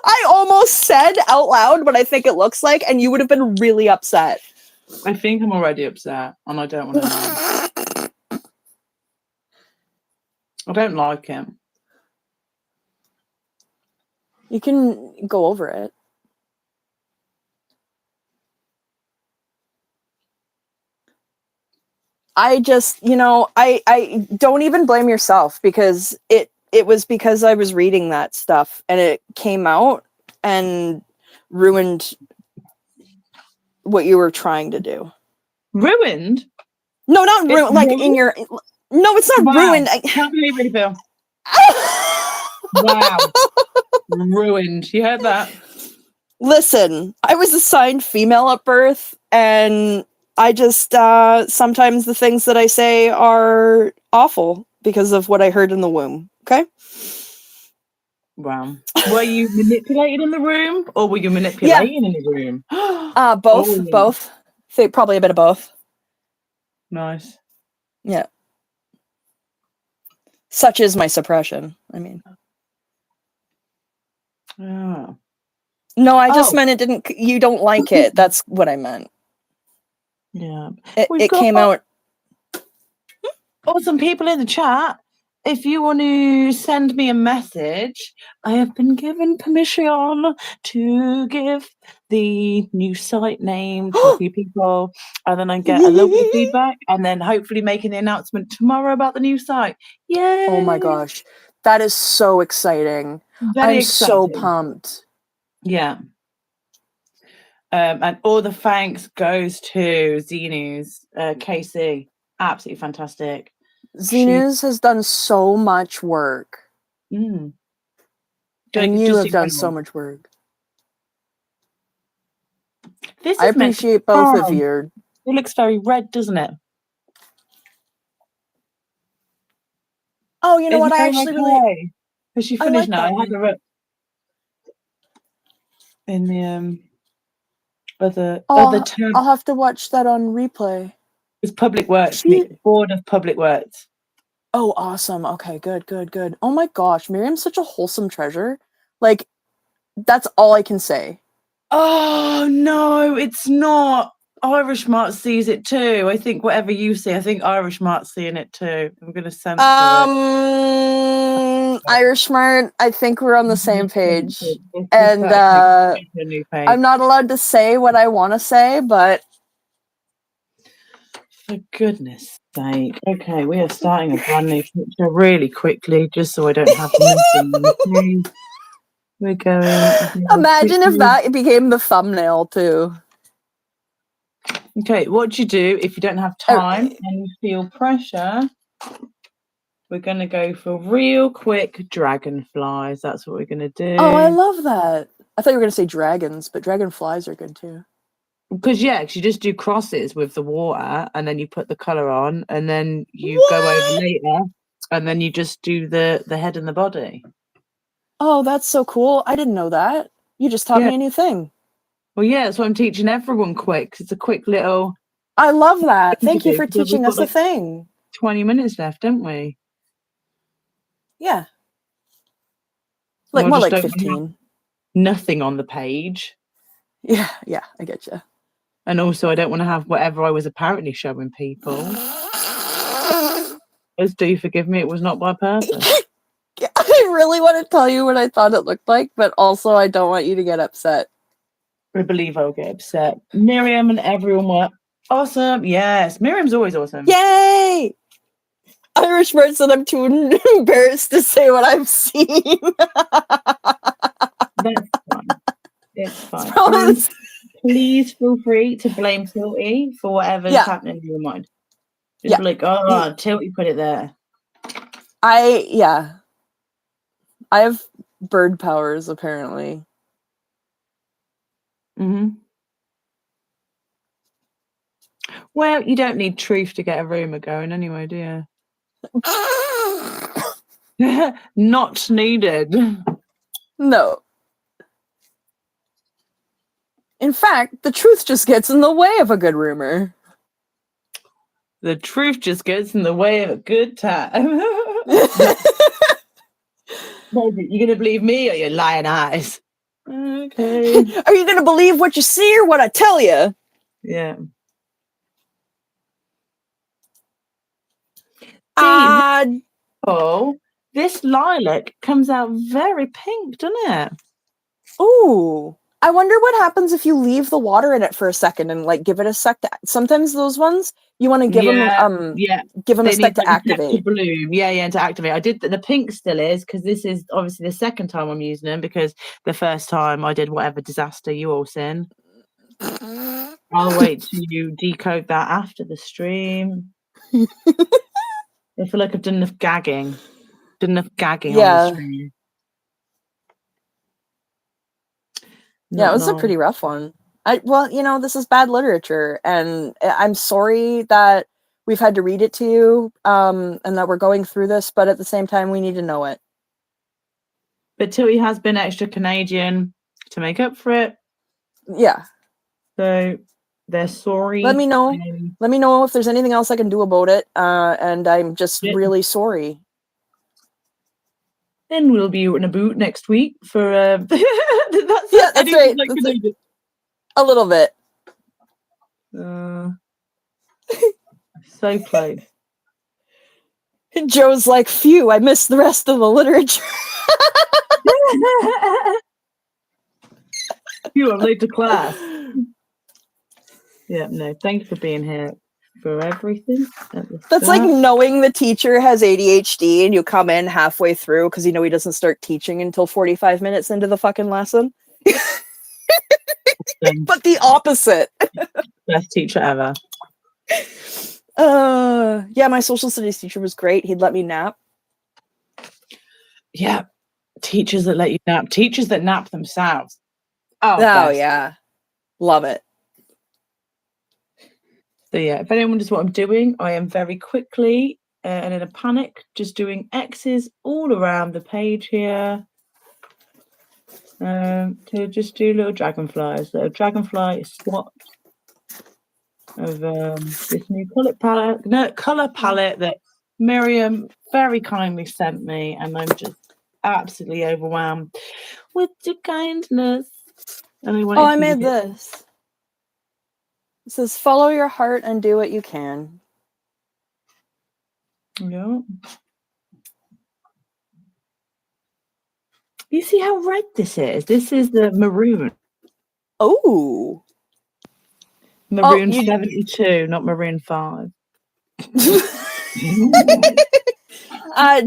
I almost said out loud what I think it looks like, and you would have been really upset. I think I'm already upset, and I don't want to know. I don't like it. You can go over it. I just, I don't even blame yourself, because it was because I was reading that stuff and it came out and ruined what you were trying to do. Ruined? No, not ruined. Like ruined? In your. No, it's not ruined. How do you really feel? Wow. Ruined. You heard that? Listen, I was assigned female at birth, and I just sometimes the things that I say are awful because of what I heard in the womb. Okay. Wow. Were you manipulated in the room, or were you manipulating in the room? Both. Oh. Both. Say probably a bit of both. Nice. Yeah. Such is my suppression. I mean. Oh. No, I just meant it didn't. You don't like it. That's what I meant. Yeah. It came out. Awesome people in the chat. If you want to send me a message, I have been given permission to give the new site name to a few people, and then I get a little bit of feedback, and then hopefully making the announcement tomorrow about the new site. Yay! Oh my gosh. That is so exciting. Very I'm exciting. so pumped. Yeah. And all the thanks goes to Z News, KC. Absolutely fantastic. Z News has done so much work. And you have done so much work. I appreciate both of you. It looks very red, doesn't it? Oh, you know what? I actually really. Has she finished now? I had her up in the other tab. I'll have to watch that on replay. It's Public Works. Board of Public Works. Oh, awesome. Okay, good. Oh my gosh, Miriam's such a wholesome treasure. Like, that's all I can say. Oh, no, it's not. Irish Mart sees it too. I think whatever you see, I think Irish Mart's seeing it too. I'm going to censor it. Irish Mart, I think we're on the same page. And I'm not allowed to say what I want to say, but... For goodness sake. Okay, we are starting a brand new picture really quickly, just so I don't have to. We're going. Imagine if that became the thumbnail too. Okay, what do you do if you don't have time and you feel pressure? We're going to go for real quick dragonflies. That's what we're going to do. Oh, I love that. I thought you were going to say dragons, but dragonflies are good too. Because you just do crosses with the water, and then you put the colour on, and then you go over later, and then you just do the head and the body. Oh, that's so cool. I didn't know that. You just taught me a new thing. Well, yeah, that's what I'm teaching everyone quick. It's a quick little... I love that. Thank you for teaching us a thing. 20 minutes left, don't we? Yeah. Like more like 15. Nothing on the page. Yeah, I get you. And also, I don't want to have whatever I was apparently showing people. As do forgive me, it was not by purpose. I really want to tell you what I thought it looked like, but also I don't want you to get upset. I believe I'll get upset. Miriam and everyone were awesome. Yes, Miriam's always awesome. Yay! Irish Bird said I'm too embarrassed to say what I've seen. That's fine. It's fine. please feel free to blame Tilty for whatever's happening in your mind. Just be like, oh, Tilty put it there. I have bird powers, apparently. Mm-hmm. Well, you don't need truth to get a rumour going anyway, do you? Not needed. No. In fact, the truth just gets in the way of a good rumor. The truth just gets in the way of a good time. You gonna believe me or your lying eyes? Okay. Are you gonna believe what you see or what I tell you? Yeah. This lilac comes out very pink, doesn't it? Ooh. I wonder what happens if you leave the water in it for a second and like give it a sec to, sometimes those ones you want to give them give them a sec to activate. To bloom. And to activate. I did the pink still is because this is obviously the second time I'm using them because the first time I did whatever disaster you all seen. I'll wait till you decode that after the stream. I feel like I've done enough gagging. On the stream. Yeah, it was a pretty rough one. This is bad literature, and I'm sorry that we've had to read it to you, and that we're going through this, but at the same time, we need to know it. But Tilty has been extra Canadian to make up for it. Yeah. So they're sorry. Let me know. Let me know if there's anything else I can do about it, and I'm just really sorry. Then we'll be in a boot next week for that's right. A little bit. So close. Joe's like, phew, I missed the rest of the literature. Phew, I'm late to class. Yeah, no, thank you for being here for everything. That's like knowing the teacher has ADHD and you come in halfway through because you know he doesn't start teaching until 45 minutes into the fucking lesson. But the opposite. Best teacher ever. Yeah, my social studies teacher was great. He'd let me nap. Yeah. Teachers that let you nap. Teachers that nap themselves. Oh yeah. Love it. So yeah, if anyone wonders what I'm doing, I am very quickly and in a panic just doing X's all around the page here to just do little dragonflies. So a dragonfly swatch of this new colour palette that Miriam very kindly sent me, and I'm just absolutely overwhelmed with your kindness. And I made this. It says, follow your heart and do what you can. Yeah. You see how red this is? This is the maroon. Oh. Maroon 72, not maroon 5.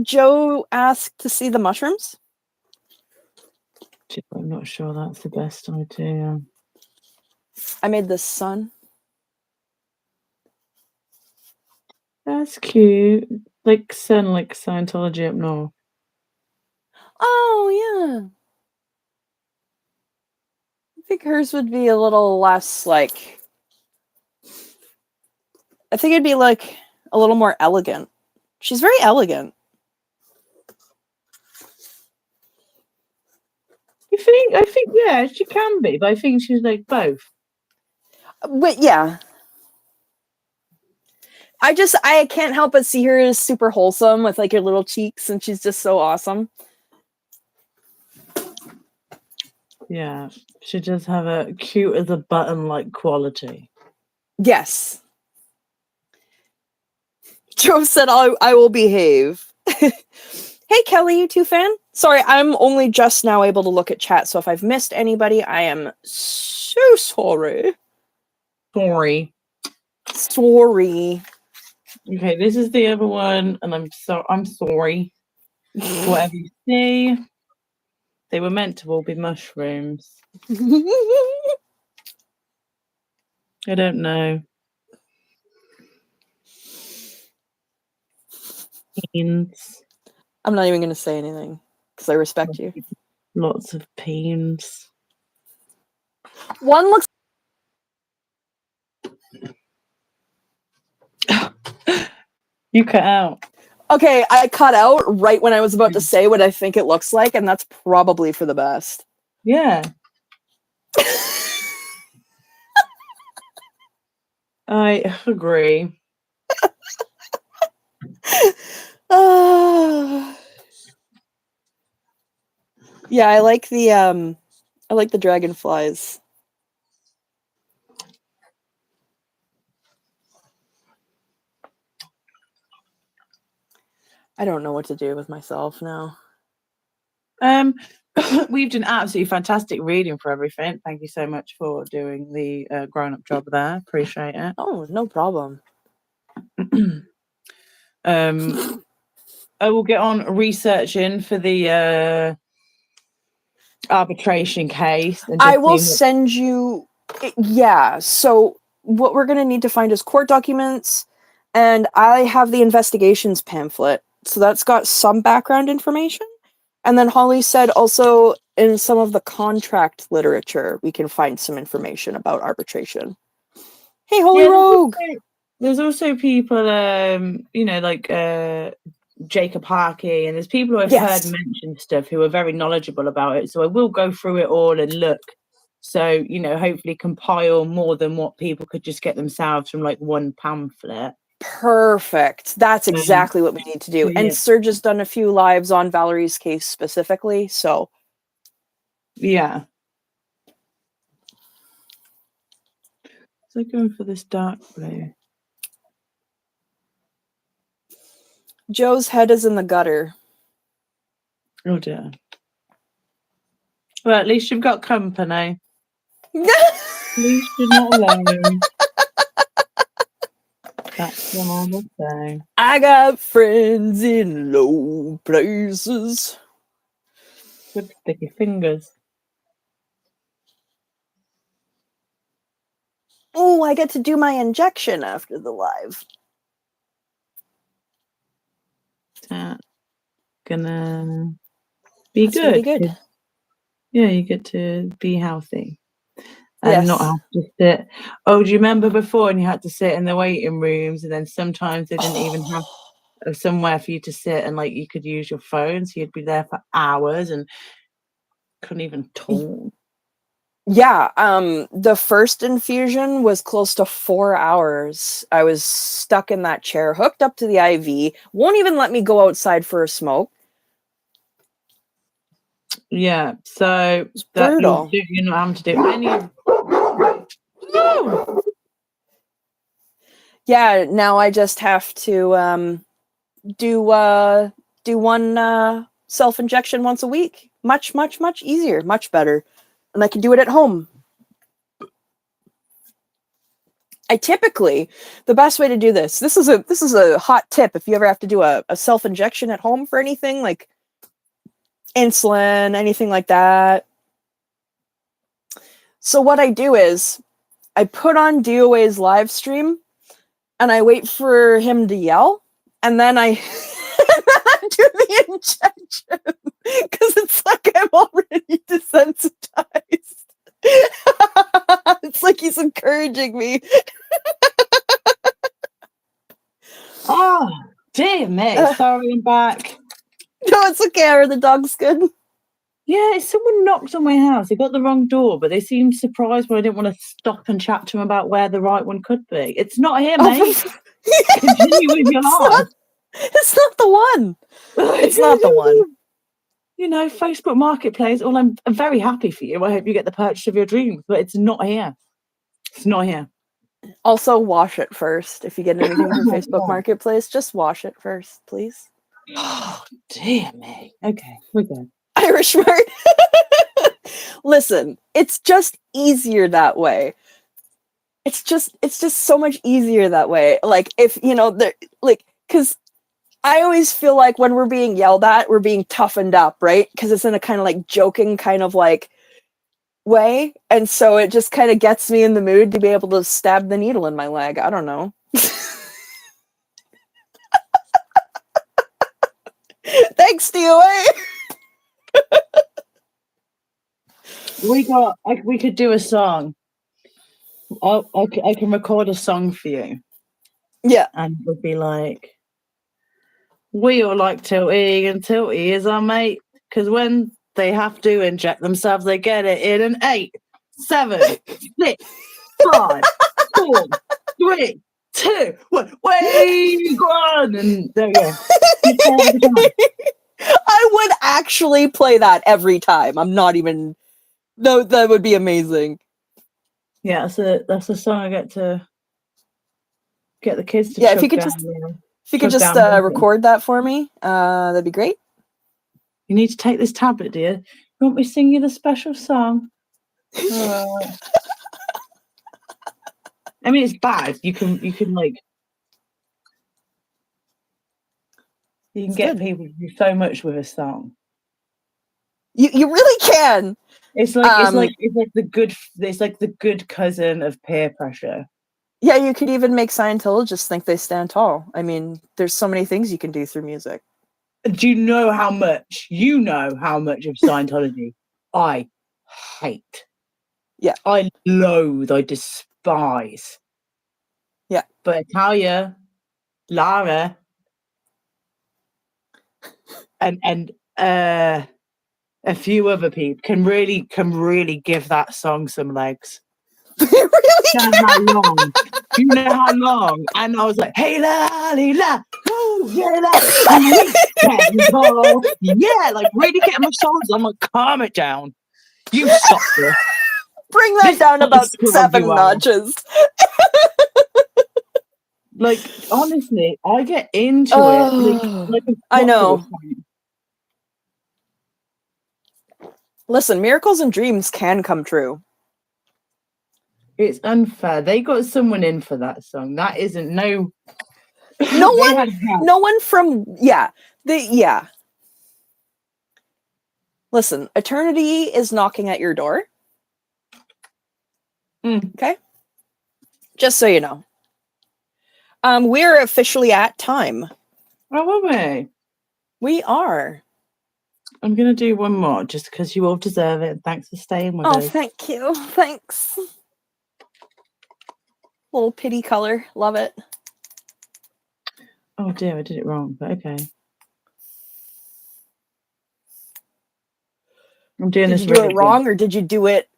Joe asked to see the mushrooms. I'm not sure that's the best idea. I made the sun. That's cute. Like sun, like Scientology up north. Oh, yeah. I think hers would be a little less, like... I think it'd be, like, a little more elegant. She's very elegant. I think, yeah, she can be, but I think she's, like, both. But, yeah. I can't help but see her as super wholesome with, like, her little cheeks, and she's just so awesome. Yeah, she does have a cute as a button-like quality. Yes. Joe said, I will behave. Hey, Kelly, you 2 fan? Sorry, I'm only just now able to look at chat, so if I've missed anybody, I am so sorry. Sorry. Okay, this is the other one, and I'm sorry. Whatever you see, they were meant to all be mushrooms. I don't know. Beans. I'm not even going to say anything because I respect you. Lots of beans. One looks. You cut out. Okay, I cut out right when I was about to say what I think it looks like, and that's probably for the best. Yeah. I agree. Yeah, I like the dragonflies. I don't know what to do with myself now. We've done absolutely fantastic reading for everything. Thank you so much for doing the grown-up job there. Appreciate it. Oh, no problem. I will get on researching for the arbitration case. And I will send you. Yeah. So what we're going to need to find is court documents, and I have the investigations pamphlet. So that's got some background information. And then Holly said also in some of the contract literature, we can find some information about arbitration. Hey, Holy Rogue! There's also people, like Jacob Harkey, and there's people who I've heard mention stuff who are very knowledgeable about it. So I will go through it all and look. So, hopefully compile more than what people could just get themselves from like one pamphlet. Perfect. That's exactly what we need to do. And Serge has done a few lives on Valerie's case specifically, so. Yeah. So going for this dark blue. Joe's head is in the gutter. Oh dear. Well, at least you've got company. At least you're not alone. That's what I would say. I got friends in low places. Good sticky fingers. Oh, I get to do my injection after the live. That's gonna be That's good. gonna be good. Yeah, you get to be healthy. And not have to sit. Oh, do you remember before and you had to sit in the waiting rooms, and then sometimes they didn't even have somewhere for you to sit, and like you could use your phone, so you'd be there for hours and couldn't even talk. Yeah, the first infusion was close to 4 hours. I was stuck in that chair, hooked up to the IV, won't even let me go outside for a smoke. Yeah, so it's brutal. You're not having to do any. Yeah, now I just have to do one self-injection once a week. Much easier, much better. And I can do it at home. The best way to do this is a hot tip if you ever have to do a self-injection at home for anything like insulin, anything like that. So what I do is I put on DOA's live stream and I wait for him to yell, and then I do the injection because it's like I'm already desensitized. It's like he's encouraging me. Oh, dear me. Sorry, I'm back. No, it's okay. Are the dogs good? Yeah, someone knocked on my house. They got the wrong door, but they seemed surprised when I didn't want to stop and chat to them about where the right one could be. It's not here, mate. Continue with your life. It's not the one. It's not the one. Facebook Marketplace. Well, I'm very happy for you. I hope you get the purchase of your dreams, but it's not here. It's not here. Also, wash it first. If you get anything from Facebook Marketplace, just wash it first, please. Oh, dear me. Okay, we're good. Irish Mart. Listen, it's just easier that way. It's just so much easier that way. Like, if, because I always feel like when we're being yelled at, we're being toughened up, right? Because it's in a kind of like joking kind of like way, and so it just kind of gets me in the mood to be able to stab the needle in my leg. I don't know. Thanks, DOA. We could do a song. I can record a song for you. Yeah. And it would be like, we all like Tilty, and Tilty is our mate. Because when they have to inject themselves, they get it in an 8, 7, 6, 5, 4, 3, 2, 1. Way gone! And there we go. I would actually play that every time. I'm not even. No, that would be amazing. Yeah, that's a song I get to get the kids to. Yeah, if you could just record that for me, that'd be great. You need to take this tablet, dear. You want me to sing you the special song? I mean, it's bad. You can like. You can get people to do so much with a song. You really can. It's like the good cousin of peer pressure. Yeah, you could even make Scientologists think they stand tall. I mean, there's so many things you can do through music. Do you know how much of Scientology I hate? Yeah. I loathe, I despise. Yeah. But Italia, Lara, and a few other people can really give that song some legs. Really how long? Do you know how long? And I was like, hey la, ooh, yeah, yeah, like really getting my shoulders. I'm like, calm it down. You stop this. Bring that down about 7 notches. Like, honestly, I get into it. Like I know. Listen, miracles and dreams can come true. It's unfair. They got someone in for that song. That isn't no one from Listen, eternity is knocking at your door. Okay? Just so you know. We're officially at time. Oh, are we? We are. I'm going to do one more just because you all deserve it. Thanks for staying with us. Oh, thank you. Thanks. Little pity color. Love it. Oh, dear. I did it wrong, but okay. I'm doing this. Did you do it wrong or did you do it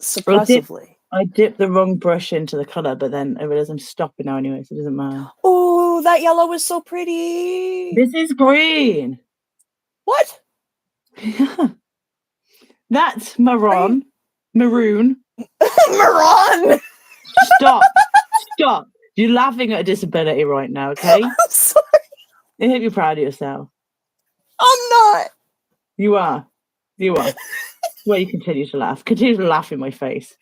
suppressively? I dipped the wrong brush into the colour, but then I realised I'm stopping now anyway, so it doesn't matter. Oh, that yellow is so pretty. This is green. What? That's maroon. Maroon. Maroon. Stop. You're laughing at a disability right now, okay? I'm sorry. I hope you're proud of yourself. I'm not. You are. Well, you continue to laugh. Continue to laugh in my face.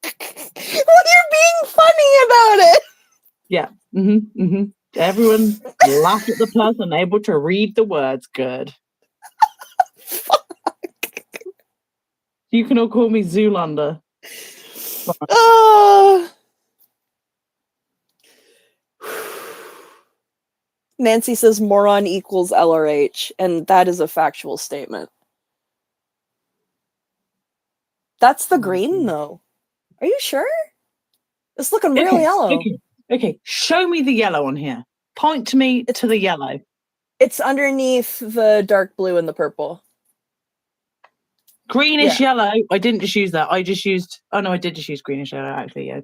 Well, you're being funny about it. Yeah. Everyone laugh at the person able to read the words good. Fuck. You can all call me Zoolander. Nancy says moron equals LRH, and that is a factual statement. That's the green, though. Are you sure? It's looking real yellow. Okay, show me the yellow on here. Point to me to the yellow. It's underneath the dark blue and the purple. Greenish yellow. I didn't just use that. I just used... Oh, no, I did just use greenish yellow, actually. Yeah.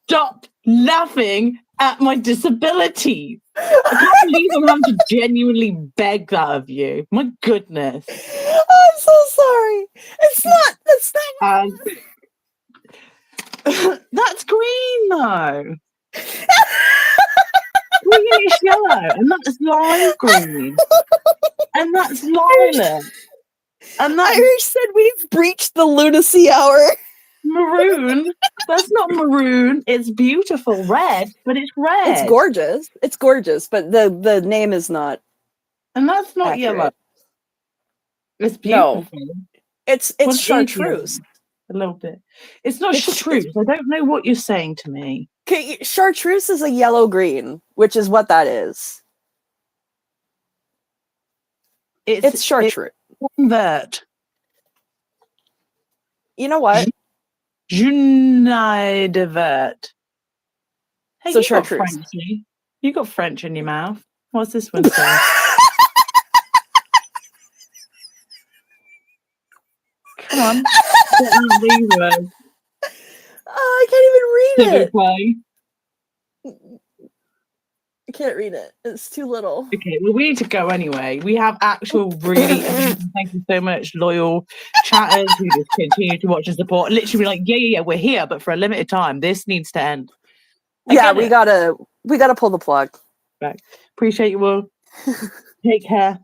Stop laughing at my disability. I can't believe I'm having to genuinely beg that of you. My goodness. I'm so sorry. It's not. That's green, though. Greenish yellow. And that's lime green. And that's lilac. And that's... Irish said we've breached the lunacy hour. Maroon. That's not maroon. It's beautiful red, but it's red. It's gorgeous, but the name is not. And that's not accurate. yellow. It's No. beautiful. It's Well, it is chartreuse. a little bit. It's not It's- chartreuse. I don't know what you're saying to me. Okay, chartreuse is a yellow-green, which is what that is. It's chartreuse. Convert. You know what? Junidevert. Hey, So you got chartreuse. French. You got French in your mouth. What's this one saying? Come on. Get out these words. I can't even read it. Play. I can't read it. It's too little. Okay, well, we need to go anyway. We have actual really thank you so much, loyal chatters who just continue to watch and support. Literally, like, yeah, we're here, but for a limited time. This needs to end. Yeah, we gotta pull the plug. Right. Appreciate you all. Take care.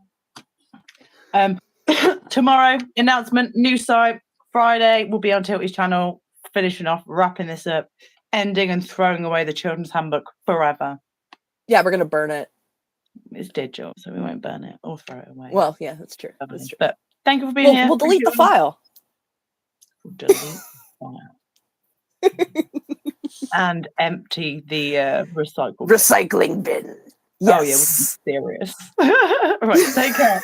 Tomorrow, announcement, new site. Friday, we'll be on Tilty's channel, finishing off, wrapping this up, ending and throwing away the children's handbook forever. Yeah, we're gonna burn it. It's digital, so we won't burn it or throw it away. Well, yeah, that's true. That's true. But thank you for being here. We'll delete the file. We'll delete the file. And empty the recycling bin. Yes. Oh yeah, we're serious. Right, take care.